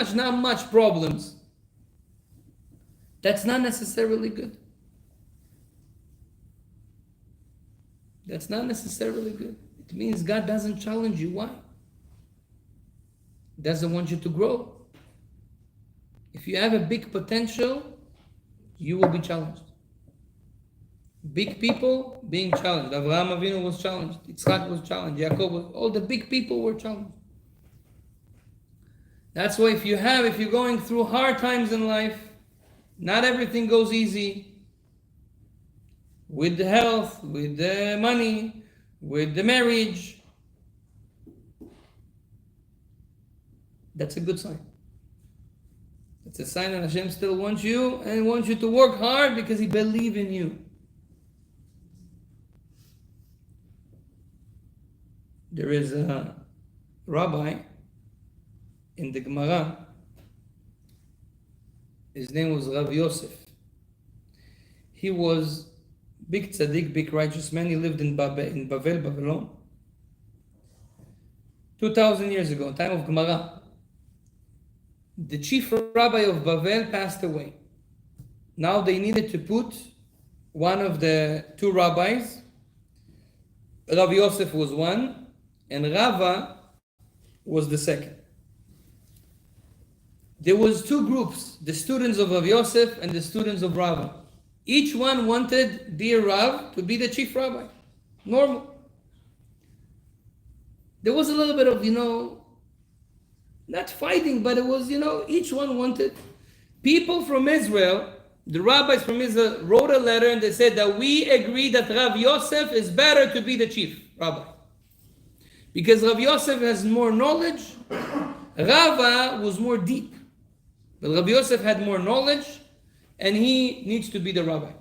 much problems. That's not necessarily good. That's not necessarily good. It means God doesn't challenge you. Why? He doesn't want you to grow. If you have a big potential, you will be challenged. Big people being challenged. Avraham Avinu was challenged. Yitzchak was challenged. Yakobov, all the big people were challenged. That's why if you're going through hard times in life, not everything goes easy. With the health, with the money, with the marriage. That's a good sign. It's a sign that Hashem still wants you and wants you to work hard because He believes in you. There is a rabbi in the Gemara. His name was Rabbi Yosef. He was big tzaddik, big righteous man. He lived in Babylon. 2,000 years ago, time of Gemara. The chief rabbi of Babel passed away. Now they needed to put one of the two rabbis. Rabbi Yosef was one, and Rava was the second. There was two groups, the students of Rabbi Yosef and the students of Rava. Each one wanted their Rav to be the chief rabbi. Normal. There was a little bit of, not fighting, but it was, each one wanted. People from Israel, the rabbis from Israel, wrote a letter and they said that we agree that Rav Yosef is better to be the chief rabbi. Because Rav Yosef has more knowledge, Rava was more deep. But Rav Yosef had more knowledge and he needs to be the rabbi.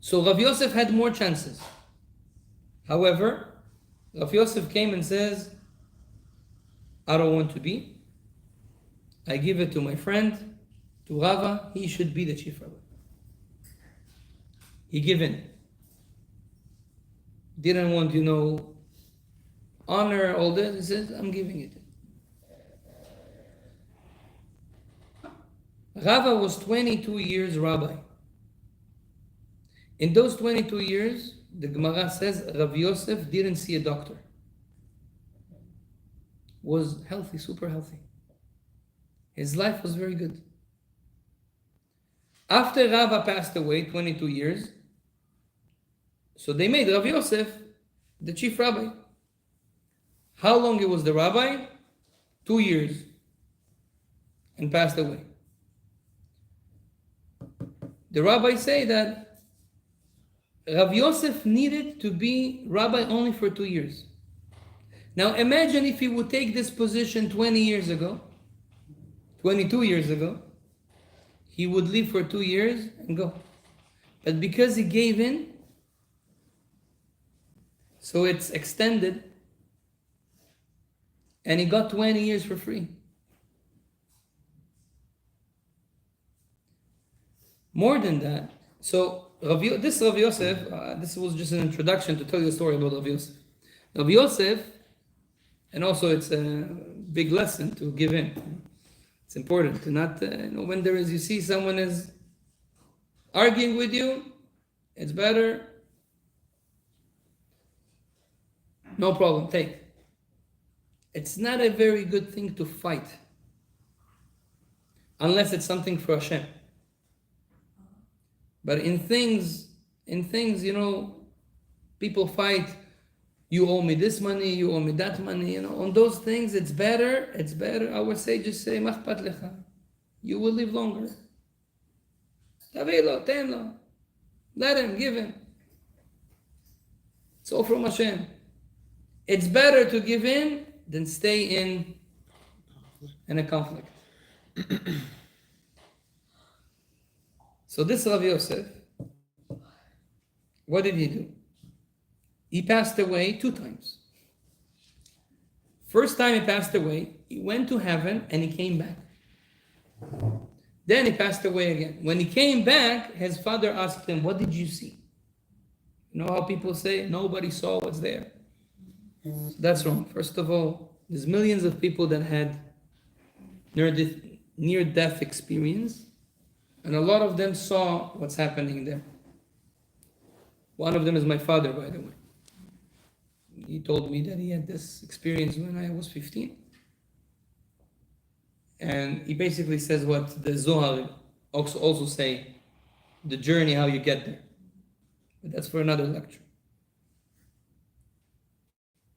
So Rav Yosef had more chances. However, Rav Yosef came and says, I don't want to be. I give it to my friend, to Rava. He should be the chief rabbi. He gave in. Didn't want, honor, all this. He says, I'm giving it. Rava was 22 years rabbi. In those 22 years, the Gemara says Rav Yosef didn't see a doctor. Was healthy, super healthy. His life was very good. After Rava passed away, 22 years, so they made Rav Yosef the chief rabbi. How long he was the rabbi? 2 years. And passed away. The rabbis say that Rav Yosef needed to be rabbi only for 2 years. Now imagine if he would take this position 20 years ago, 22 years ago, he would live for 2 years and go. But because he gave in, so it's extended, and he got 20 years for free. More than that, so this Rav Yosef, this was just an introduction to tell you a story about Rav Yosef. Rav Yosef, and also it's a big lesson to give in. It's important to not, when you see someone is arguing with you, it's better, no problem, take. It's not a very good thing to fight, unless it's something for Hashem. But in things, people fight. You owe me this money, you owe me that money. On those things, it's better. I would say, just say, "Machpat lecha." You will live longer. Tavilo, tenlo. Let him, give him. It's all from Hashem. It's better to give in than stay in a conflict. So this Rav Yosef, what did he do? He passed away 2 times. First time he passed away, he went to heaven and he came back. Then he passed away again. When he came back, his father asked him, "What did you see?" You know how people say, nobody saw what's there? So that's wrong. First of all, there's millions of people that had near-death experience, and a lot of them saw what's happening there. One of them is my father, by the way. He told me that he had this experience when I was 15. And he basically says what the Zohar also say, the journey, how you get there. But that's for another lecture.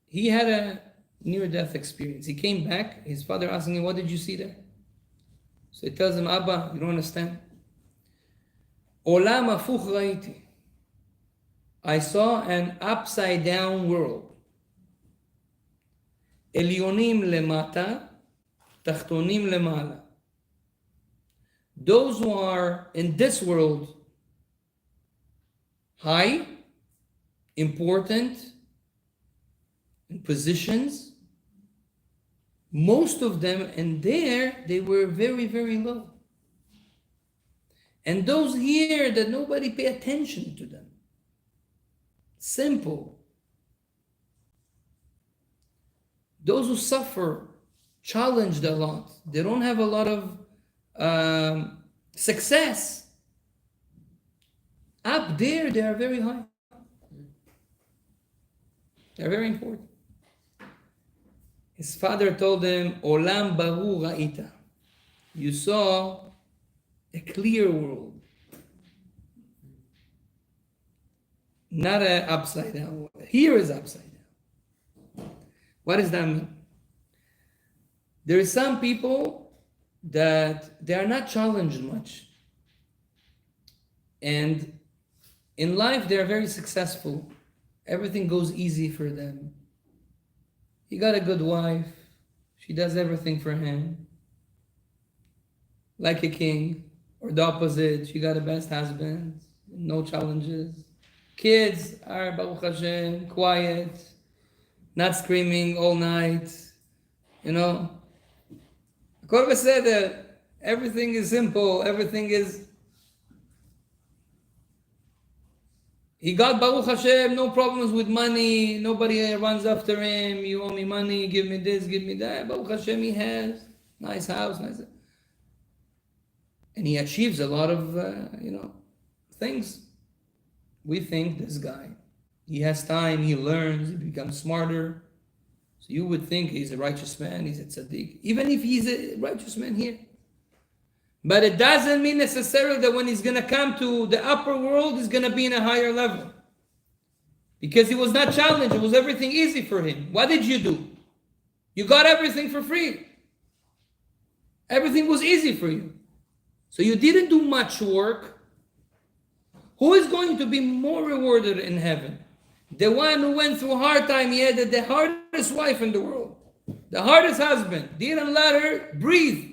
He had a near-death experience. He came back, his father asking him, "What did you see there?" So he tells him, "Abba, you don't understand. Olam hafuch raiti. I saw an upside-down world. Elyonim lemata, tachtonim lemala. Those who are in this world high, important, in positions, most of them, and there they were very, very low. And those here that nobody pay attention to them. Simple. Those who suffer, challenged a lot. They don't have a lot of success. Up there, they are very high. They're very important. His father told him, Olam baru ra'ita. You saw a clear world. Not an upside down world. Here is upside down. What does that mean? There are some people that they are not challenged much. And in life, they are very successful. Everything goes easy for them. He got a good wife. She does everything for him. Like a king. Or the opposite, she got the best husband. No challenges. Kids are, Baruch Hashem, quiet. Not screaming all night. You know. Yakobov said that everything is simple. Everything is... He got Baruch Hashem, no problems with money. Nobody runs after him. You owe me money, give me this, give me that. Baruch Hashem, he has nice house, nice. And he achieves a lot of, things. We think this guy, he has time, he learns, he becomes smarter. So you would think he's a righteous man, he's a tzaddik. Even if he's a righteous man here. But it doesn't mean necessarily that when he's going to come to the upper world, he's going to be in a higher level. Because he was not challenged. It was everything easy for him. What did you do? You got everything for free. Everything was easy for you. So you didn't do much work. Who is going to be more rewarded in heaven? The one who went through a hard time. He had the hardest wife in the world. The hardest husband. Didn't let her breathe.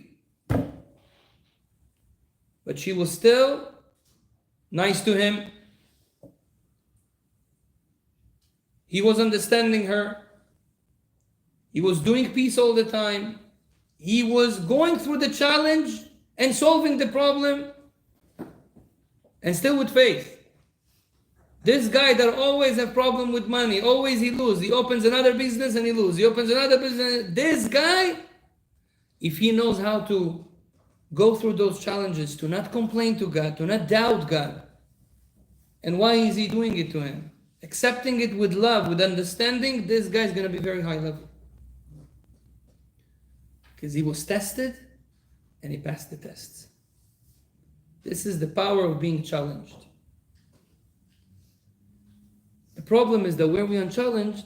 But she was still nice to him. He was understanding her. He was doing peace all the time. He was going through the challenge and solving the problem, and still with faith. This guy that always have problem with money, always he lose. He opens another business and he lose. He opens another business. This guy, if he knows how to go through those challenges, to not complain to God, to not doubt God. And why is he doing it to him? Accepting it with love, with understanding, this guy is going to be very high level. Because he was tested and he passed the tests. This is the power of being challenged. The problem is that when we're unchallenged,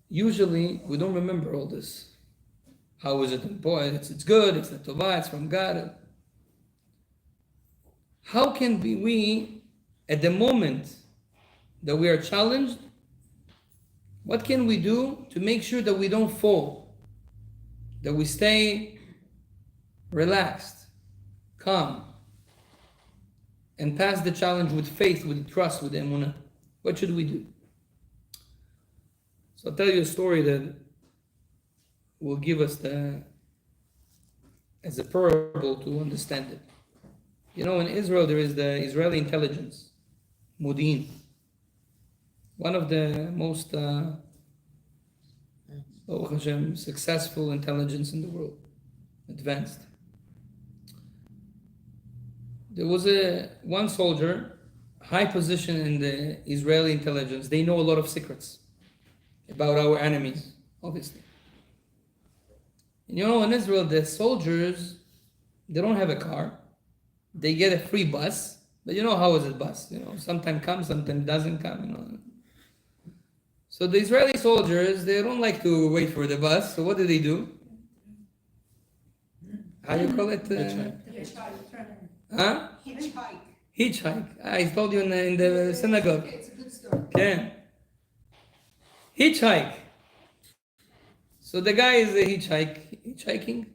usually we don't remember all this. How is it important? It's good, it's the Tovah, it's from God. How can we, at the moment that we are challenged, what can we do to make sure that we don't fall? That we stay relaxed, calm, and pass the challenge with faith, with trust, with emunah? What should we do? So I'll tell you a story that will give us as a parable to understand it. You know, in Israel, there is the Israeli intelligence, Modi'in. One of the most Baruch Hashem, successful intelligence in the world, advanced. There was one soldier, high position in the Israeli intelligence. They know a lot of secrets about our enemies, obviously. And you know, in Israel, the soldiers, they don't have a car. They get a free bus. But you know how is a bus? You know, sometimes comes, sometimes doesn't come. You know. So the Israeli soldiers, they don't like to wait for the bus. So what do? How do you call it? Huh? Hitchhike. Hitchhike. I told you in the synagogue. It's a good story. Yeah. Hitchhike. So the guy is hitchhiking.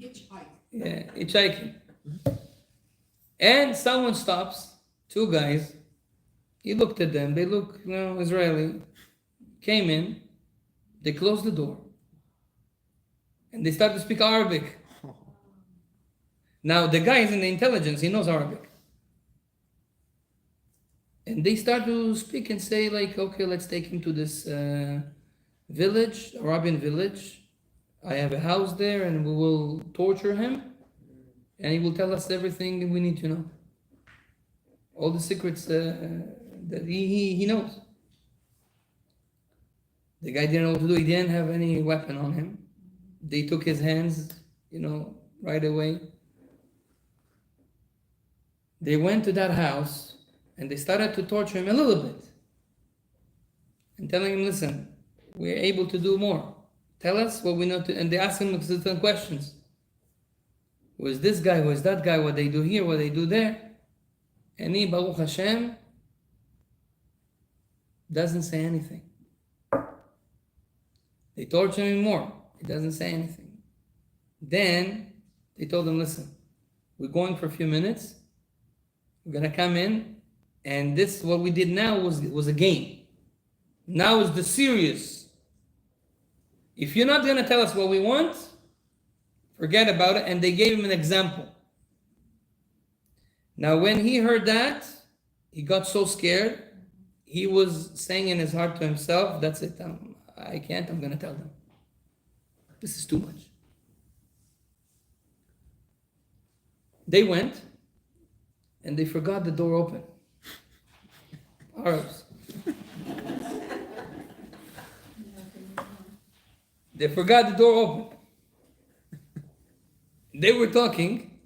Hitchhike. Yeah, hitchhiking. And someone stops. Two guys. He looked at them. They look, Israeli. Came in. They closed the door. And they start to speak Arabic. Now the guy is in the intelligence. He knows Arabic. And they start to speak and say like, okay, let's take him to this village, Arabian village. I have a house there and we will torture him. And he will tell us everything we need to know. All the secrets that he knows. The guy didn't know what to do. He didn't have any weapon on him. They took his hands, right away. They went to that house and they started to torture him a little bit. And telling him, listen, we're able to do more. Tell us what we know to, and they asked him certain questions. Who is this guy? Who is that guy? What they do here? What they do there? And he, Baruch Hashem, doesn't say anything. They torture him more. He doesn't say anything. Then they told him, listen, we're going for a few minutes. We're going to come in. And this, what we did now was a game. Now is the serious. If you're not going to tell us what we want, forget about it. And they gave him an example. Now, when he heard that, he got so scared. He was saying in his heart to himself, that's it. I can't. I'm going to tell them. This is too much. They went and they forgot the door open. Arabs. They forgot the door open. They were talking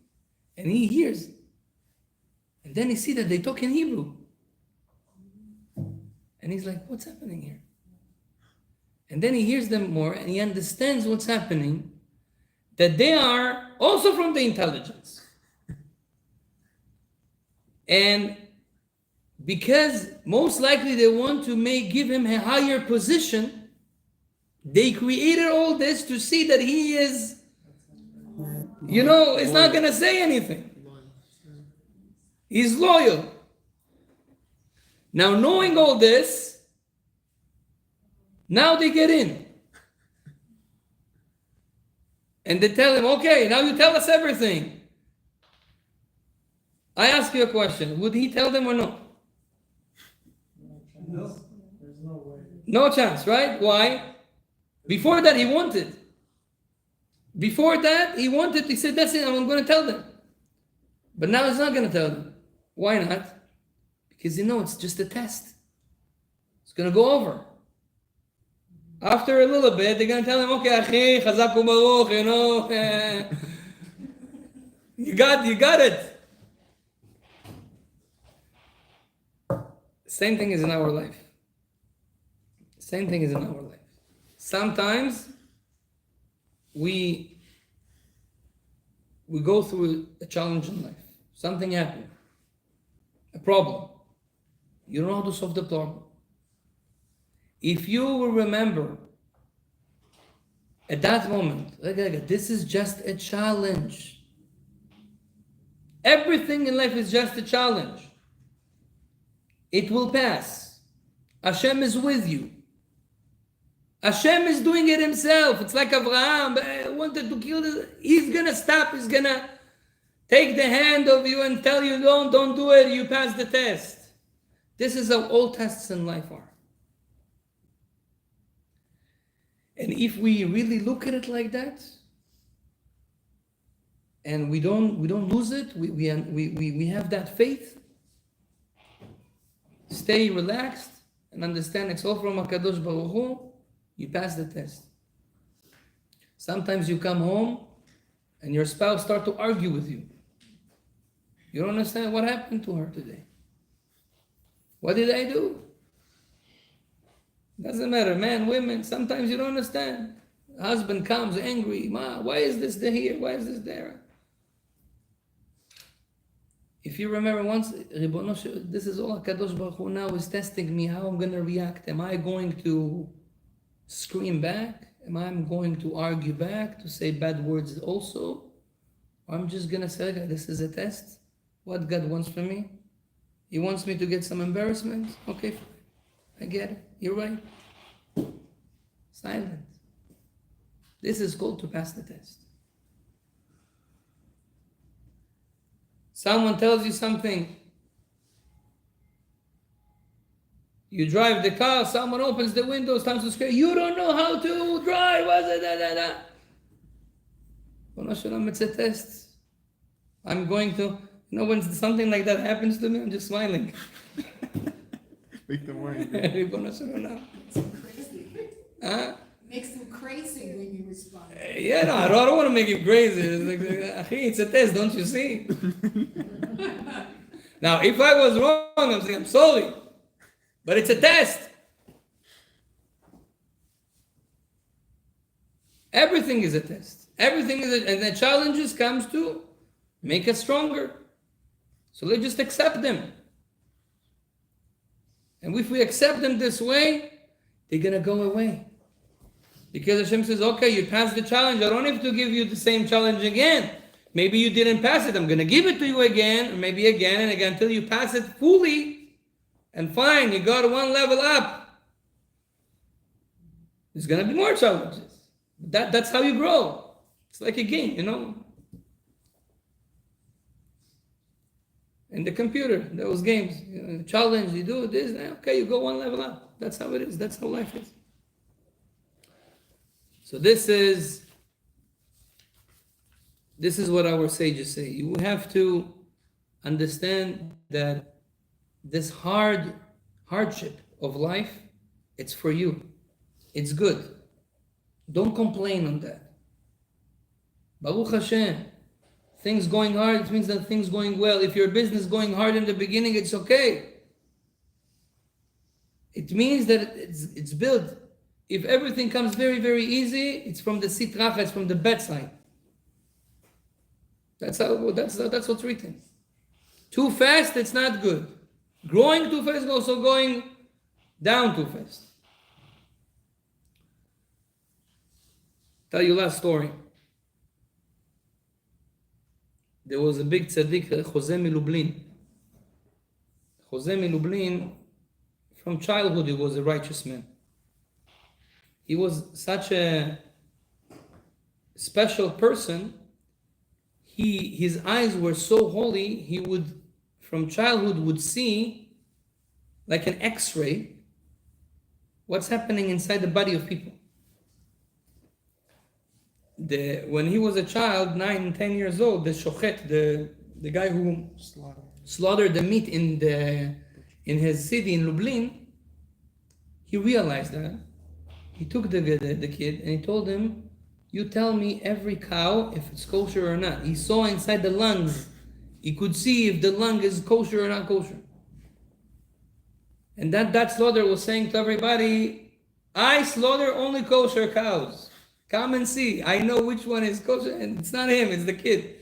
and he hears. And then he sees that they talk in Hebrew. And he's like, what's happening here? And then he hears them more and he understands what's happening, that they are also from the intelligence. And because most likely they want to give him a higher position, they created all this to see that he is, is not going to say anything. He's loyal. Now, knowing all this, now they get in. And they tell him, okay, now you tell us everything. I ask you a question. Would he tell them or no? No. There's no way. No chance, right? Why? Before that, he wanted. He said, that's it, I'm going to tell them. But now he's not going to tell them. Why not? Because it's just a test. It's going to go over. After a little bit, they're going to tell him, okay, Achi, Chazak u'Baruch, you got it. Same thing is in our life. Sometimes we go through a challenge in life. Something happened. A problem. You don't know how to solve the problem. If you will remember at that moment, this is just a challenge. Everything in life is just a challenge. It will pass. Hashem is with you. Hashem is doing it himself. It's like Abraham wanted to kill this. He's gonna stop. He's gonna take the hand of you and tell you, don't do it. You pass the test. This is how all tests in life are. And if we really look at it like that, and we don't lose it, we have that faith. Stay relaxed and understand it's all from HaKadosh Baruch Hu. You pass the test. Sometimes you come home and your spouse start to argue with you. You don't understand what happened to her today. What did I do? Doesn't matter, man, women, sometimes you don't understand. Husband comes angry. Ma, why is this here? Why is this there? If you remember once, this is all HaKadosh Baruch Hu now is testing me how I'm going to react. Am I going to scream back? Am I going to argue back, to say bad words also? Or I'm just going to say, okay, this is a test. What God wants from me? He wants me to get some embarrassment? Okay, fine. I get it. You're right. Silent. This is called to pass the test. Someone tells you something. You drive the car, someone opens the window, starts to scream, you don't know how to drive, it's a test. I'm going to, when something like that happens to me, I'm just smiling. Make them worry. Makes them crazy when you respond. Yeah, no, I don't want to make him crazy. It's a test, don't you see? Now, if I was wrong, I'm saying, I'm sorry. But it's a test. Everything is a test. Everything is and the challenges comes to make us stronger. So let's just accept them. And if we accept them this way, they're going to go away. Because Hashem says, okay, you passed the challenge. I don't have to give you the same challenge again. Maybe you didn't pass it. I'm going to give it to you again, or maybe again and again, until you pass it fully. And fine, you got one level up. There's going to be more challenges. That's how you grow. It's like a game, In the computer, those games, challenge, you do this, okay, you go one level up. That's how it is. That's how life is. So this is what our sages say. You have to understand that this hardship of life, it's for you. It's good. Don't complain on that. Baruch Hashem. Things going hard, it means that things going well. If your business going hard in the beginning, it's okay. It means that it's built. If everything comes very, very easy, it's from the sitracha, it's from the bedside. That's what's written. Too fast, it's not good. Growing too fast is also going down too fast. Tell you last story. There was a big tzaddik, Chayeii Lublin. Chayeii Lublin, from childhood, he was a righteous man. He was such a special person. His eyes were so holy, he would, from childhood, would see, like an X-ray, what's happening inside the body of people. When he was a child, 9 and 10 years old, the shochet, the guy who slaughtered the meat in his city in Lublin, he realized that. He took the kid and he told him, you tell me every cow if it's kosher or not. He saw inside the lungs. He could see if the lung is kosher or not kosher. And that slaughter was saying to everybody, I slaughter only kosher cows. Come and see. I know which one is kosher. And it's not him, it's the kid.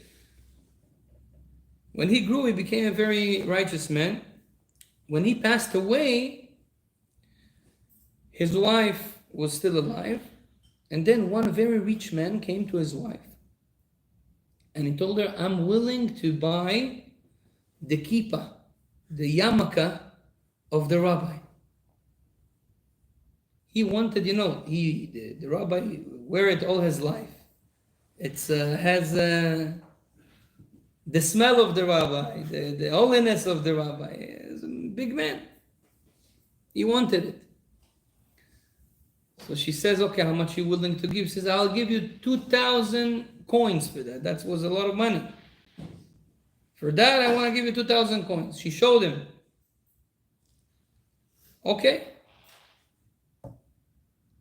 When he grew, he became a very righteous man. When he passed away, his wife was still alive. And then one very rich man came to his wife. And he told her, I'm willing to buy the kippah, the yarmulke of the rabbi. He wanted, the rabbi wear it all his life. It's has the smell of the rabbi, the holiness of the rabbi. He's a big man. He wanted it. So she says, okay, how much are you willing to give? She says, I'll give you 2,000 coins for that. That was a lot of money. For that, I want to give you 2,000 coins. She showed him. Okay.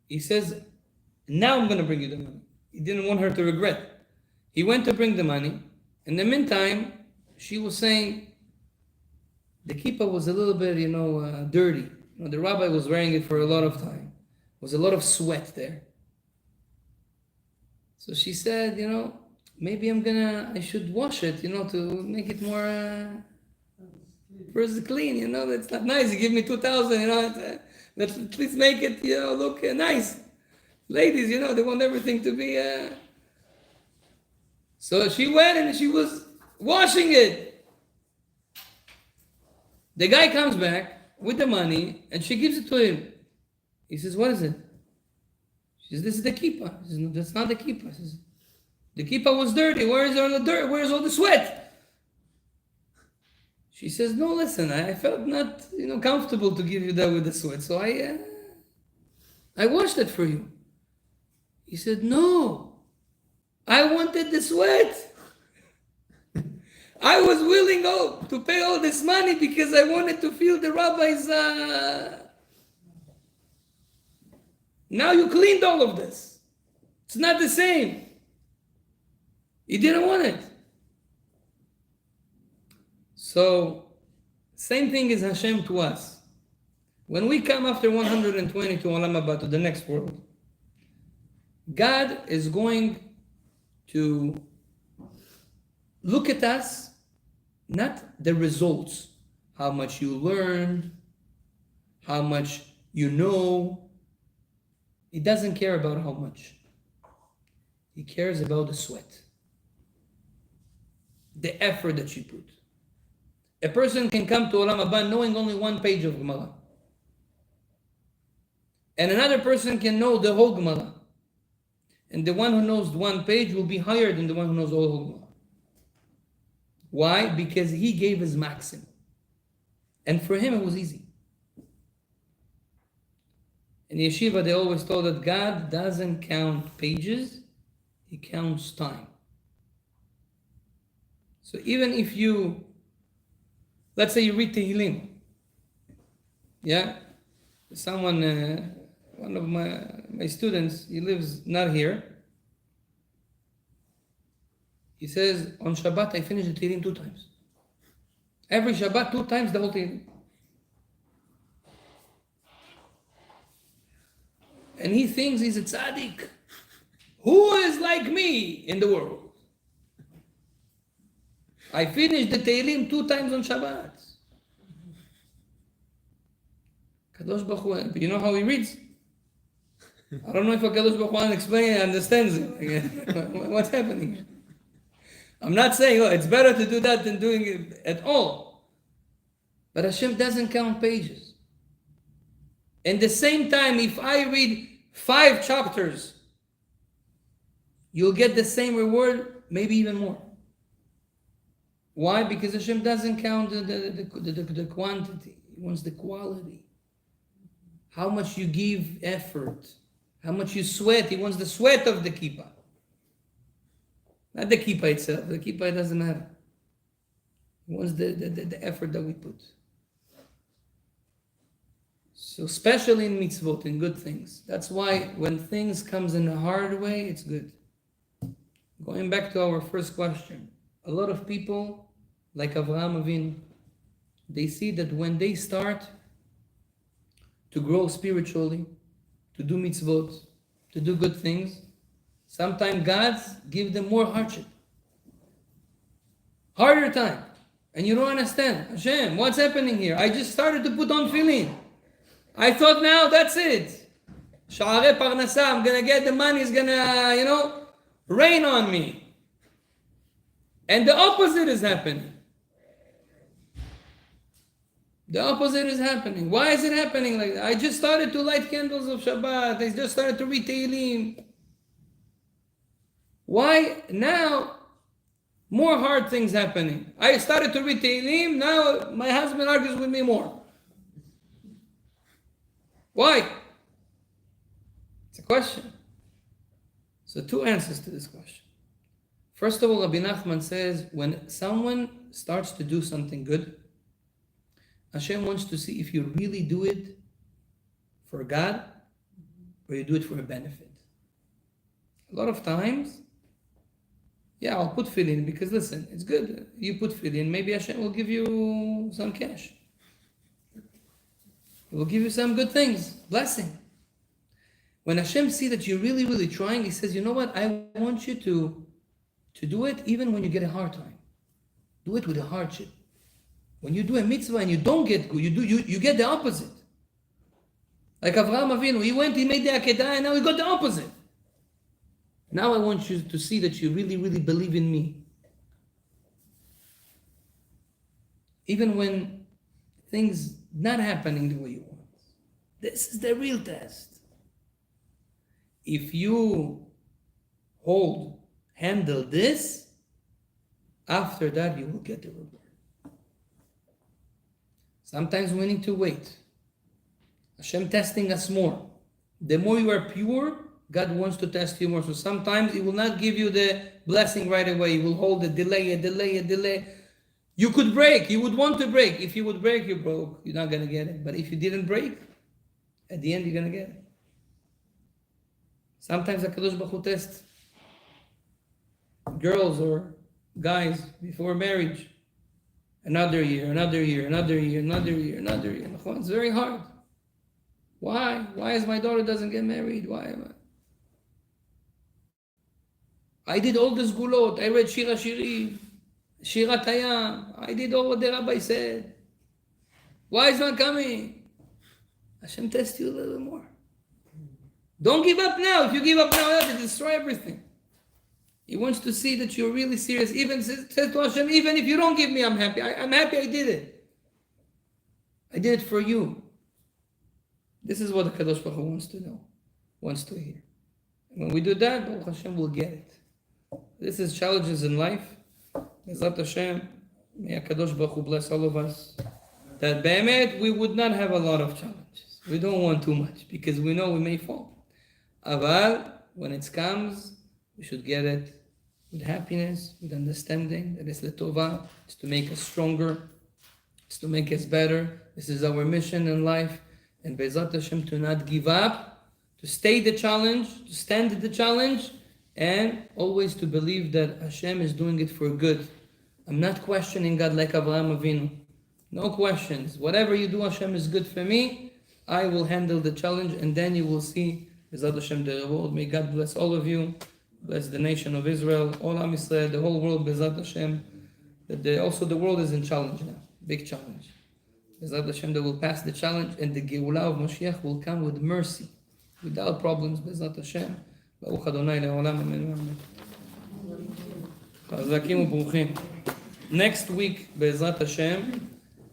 He says, now I'm going to bring you the money. He didn't want her to regret. He went to bring the money. In the meantime, she was saying, the kippah was a little bit, dirty. The rabbi was wearing it for a lot of time. There was a lot of sweat there. So she said, maybe I should wash it, to make it more first clean, that's not nice. You give me 2,000, let's at least make it, look nice. Ladies, they want everything to be. So she went and she was washing it. The guy comes back with the money and she gives it to him. He says, what is it? She says, this is the kippah. He says, no, that's not the kippah. He says, the kippah was dirty. Where is all the dirt? Where is all the sweat? She says, no, listen, I felt not, comfortable to give you that with the sweat. So I washed it for you. He said, no, I wanted the sweat. I was willing to pay all this money because I wanted to feel the rabbi's. Now you cleaned all of this. It's not the same. He didn't want it. So, same thing is Hashem to us. When we come after 120 to Olam Haba, to the next world, God is going to look at us, not the results, how much you learned, how much you know. He doesn't care about how much. He cares about the sweat, the effort that you put. A person can come to Olam Haba knowing only one page of Gemara. And another person can know the whole Gemara. And the one who knows one page will be higher than the one who knows all whole Gemara. Why? Because he gave his maximum. And for him it was easy. In yeshiva they always told that God doesn't count pages, he counts time. So even if let's say you read Tehillim, someone, one of my students, he lives not here. He says, on Shabbat I finish the Tehillim 2 times. Every Shabbat 2 times the whole Tehillim. And he thinks he's a tzaddik. Who is like me in the world? I finished the Tehillim 2 times on Shabbat. Kadosh Baruch Hu, you know how he reads? I don't know if Kadosh Baruch Hu understands it. What's happening? I'm not saying, it's better to do that than doing it at all. But Hashem doesn't count pages. In the same time, if I read 5 chapters, you'll get the same reward, maybe even more. Why? Because Hashem doesn't count the quantity. He wants the quality. How much you give effort. How much you sweat. He wants the sweat of the kippah. Not the kippah itself. The kippah doesn't matter. He wants the effort that we put. So especially in mitzvot, in good things. That's why when things comes in a hard way, it's good. Going back to our first question. A lot of people, like Avraham Avinu, they see that when they start to grow spiritually, to do mitzvot, to do good things, sometimes God gives them more hardship. Harder time. And you don't understand. Hashem, what's happening here? I just started to put on tefillin. I thought now that's it. Sha'arei parnasa, I'm going to get the money, is going to, rain on me. And the opposite is happening. The opposite is happening. Why is it happening like that? I just started to light candles of Shabbat. I just started to read Tehillim. Why now? More hard things happening. I started to read Tehillim. Now my husband argues with me more. Why? It's a question. So two answers to this question. First of all, Rabbi Nachman says when someone starts to do something good, Hashem wants to see if you really do it for God or you do it for a benefit. A lot of times, yeah, I'll put tefillin because listen, it's good. You put tefillin, maybe Hashem will give you some cash. He will give you some good things, blessing. When Hashem sees that you're really, really trying, He says, you know what? I want you to do it even when you get a hard time. Do it with a hardship. When you do a mitzvah and you don't get good, you get the opposite. Like Avraham Avinu, he made the Akedah and now he got the opposite. Now I want you to see that you really, really believe in me. Even when things not happening the way you want. This is the real test. If you handle this, after that you will get the reward. Sometimes we need to wait. Hashem testing us more. The more you are pure, God wants to test you more. So sometimes He will not give you the blessing right away. He will hold a delay. You could break. You would want to break. If you would break, you broke. You're not going to get it. But if you didn't break, at the end, you're going to get it. Sometimes HaKadosh Baruch Hu tests girls or guys before marriage. Another year. It's very hard. Why? Why is my daughter doesn't get married? Why am I did all the sgulot. I read Shira Shirim, Shirat Hayam. I did all what the Rabbi said. Why is not coming? Hashem tests you a little bit more. Don't give up now. If you give up now, that will destroy everything. He wants to see that you're really serious. Even says to Hashem, even if you don't give me, I'm happy. I'm happy I did it. I did it for you. This is what the Kadosh Baruch Hu wants to know, wants to hear. And when we do that, Baruch Hashem will get it. This is challenges in life. Bezrat Hashem, may Kadosh Baruch Hu bless all of us. That Be'emet, we would not have a lot of challenges. We don't want too much because we know we may fall. Aval, when it comes, we should get it with happiness, with understanding that it's l'tova, it's to make us stronger, it's to make us better. This is our mission in life. And Be'ezrat Hashem, to not give up, to stay the challenge, to stand the challenge, and always to believe that Hashem is doing it for good. I'm not questioning God like Avraham Avinu. No questions. Whatever you do, Hashem is good for me. I will handle the challenge, and then you will see Be'ezrat Hashem the reward. May God bless all of you. Bless the nation of Israel, all Am Yisrael, the whole world, Be'ezrat Hashem. Also the world is in challenge now, big challenge. Be'ezrat Hashem, they will pass the challenge, and the Geulah of Mashiach will come with mercy, without problems, Be'ezrat Hashem. Baruch Adonai le'olam, amen. Chazakim u'bruchim. Next week, Be'ezrat Hashem,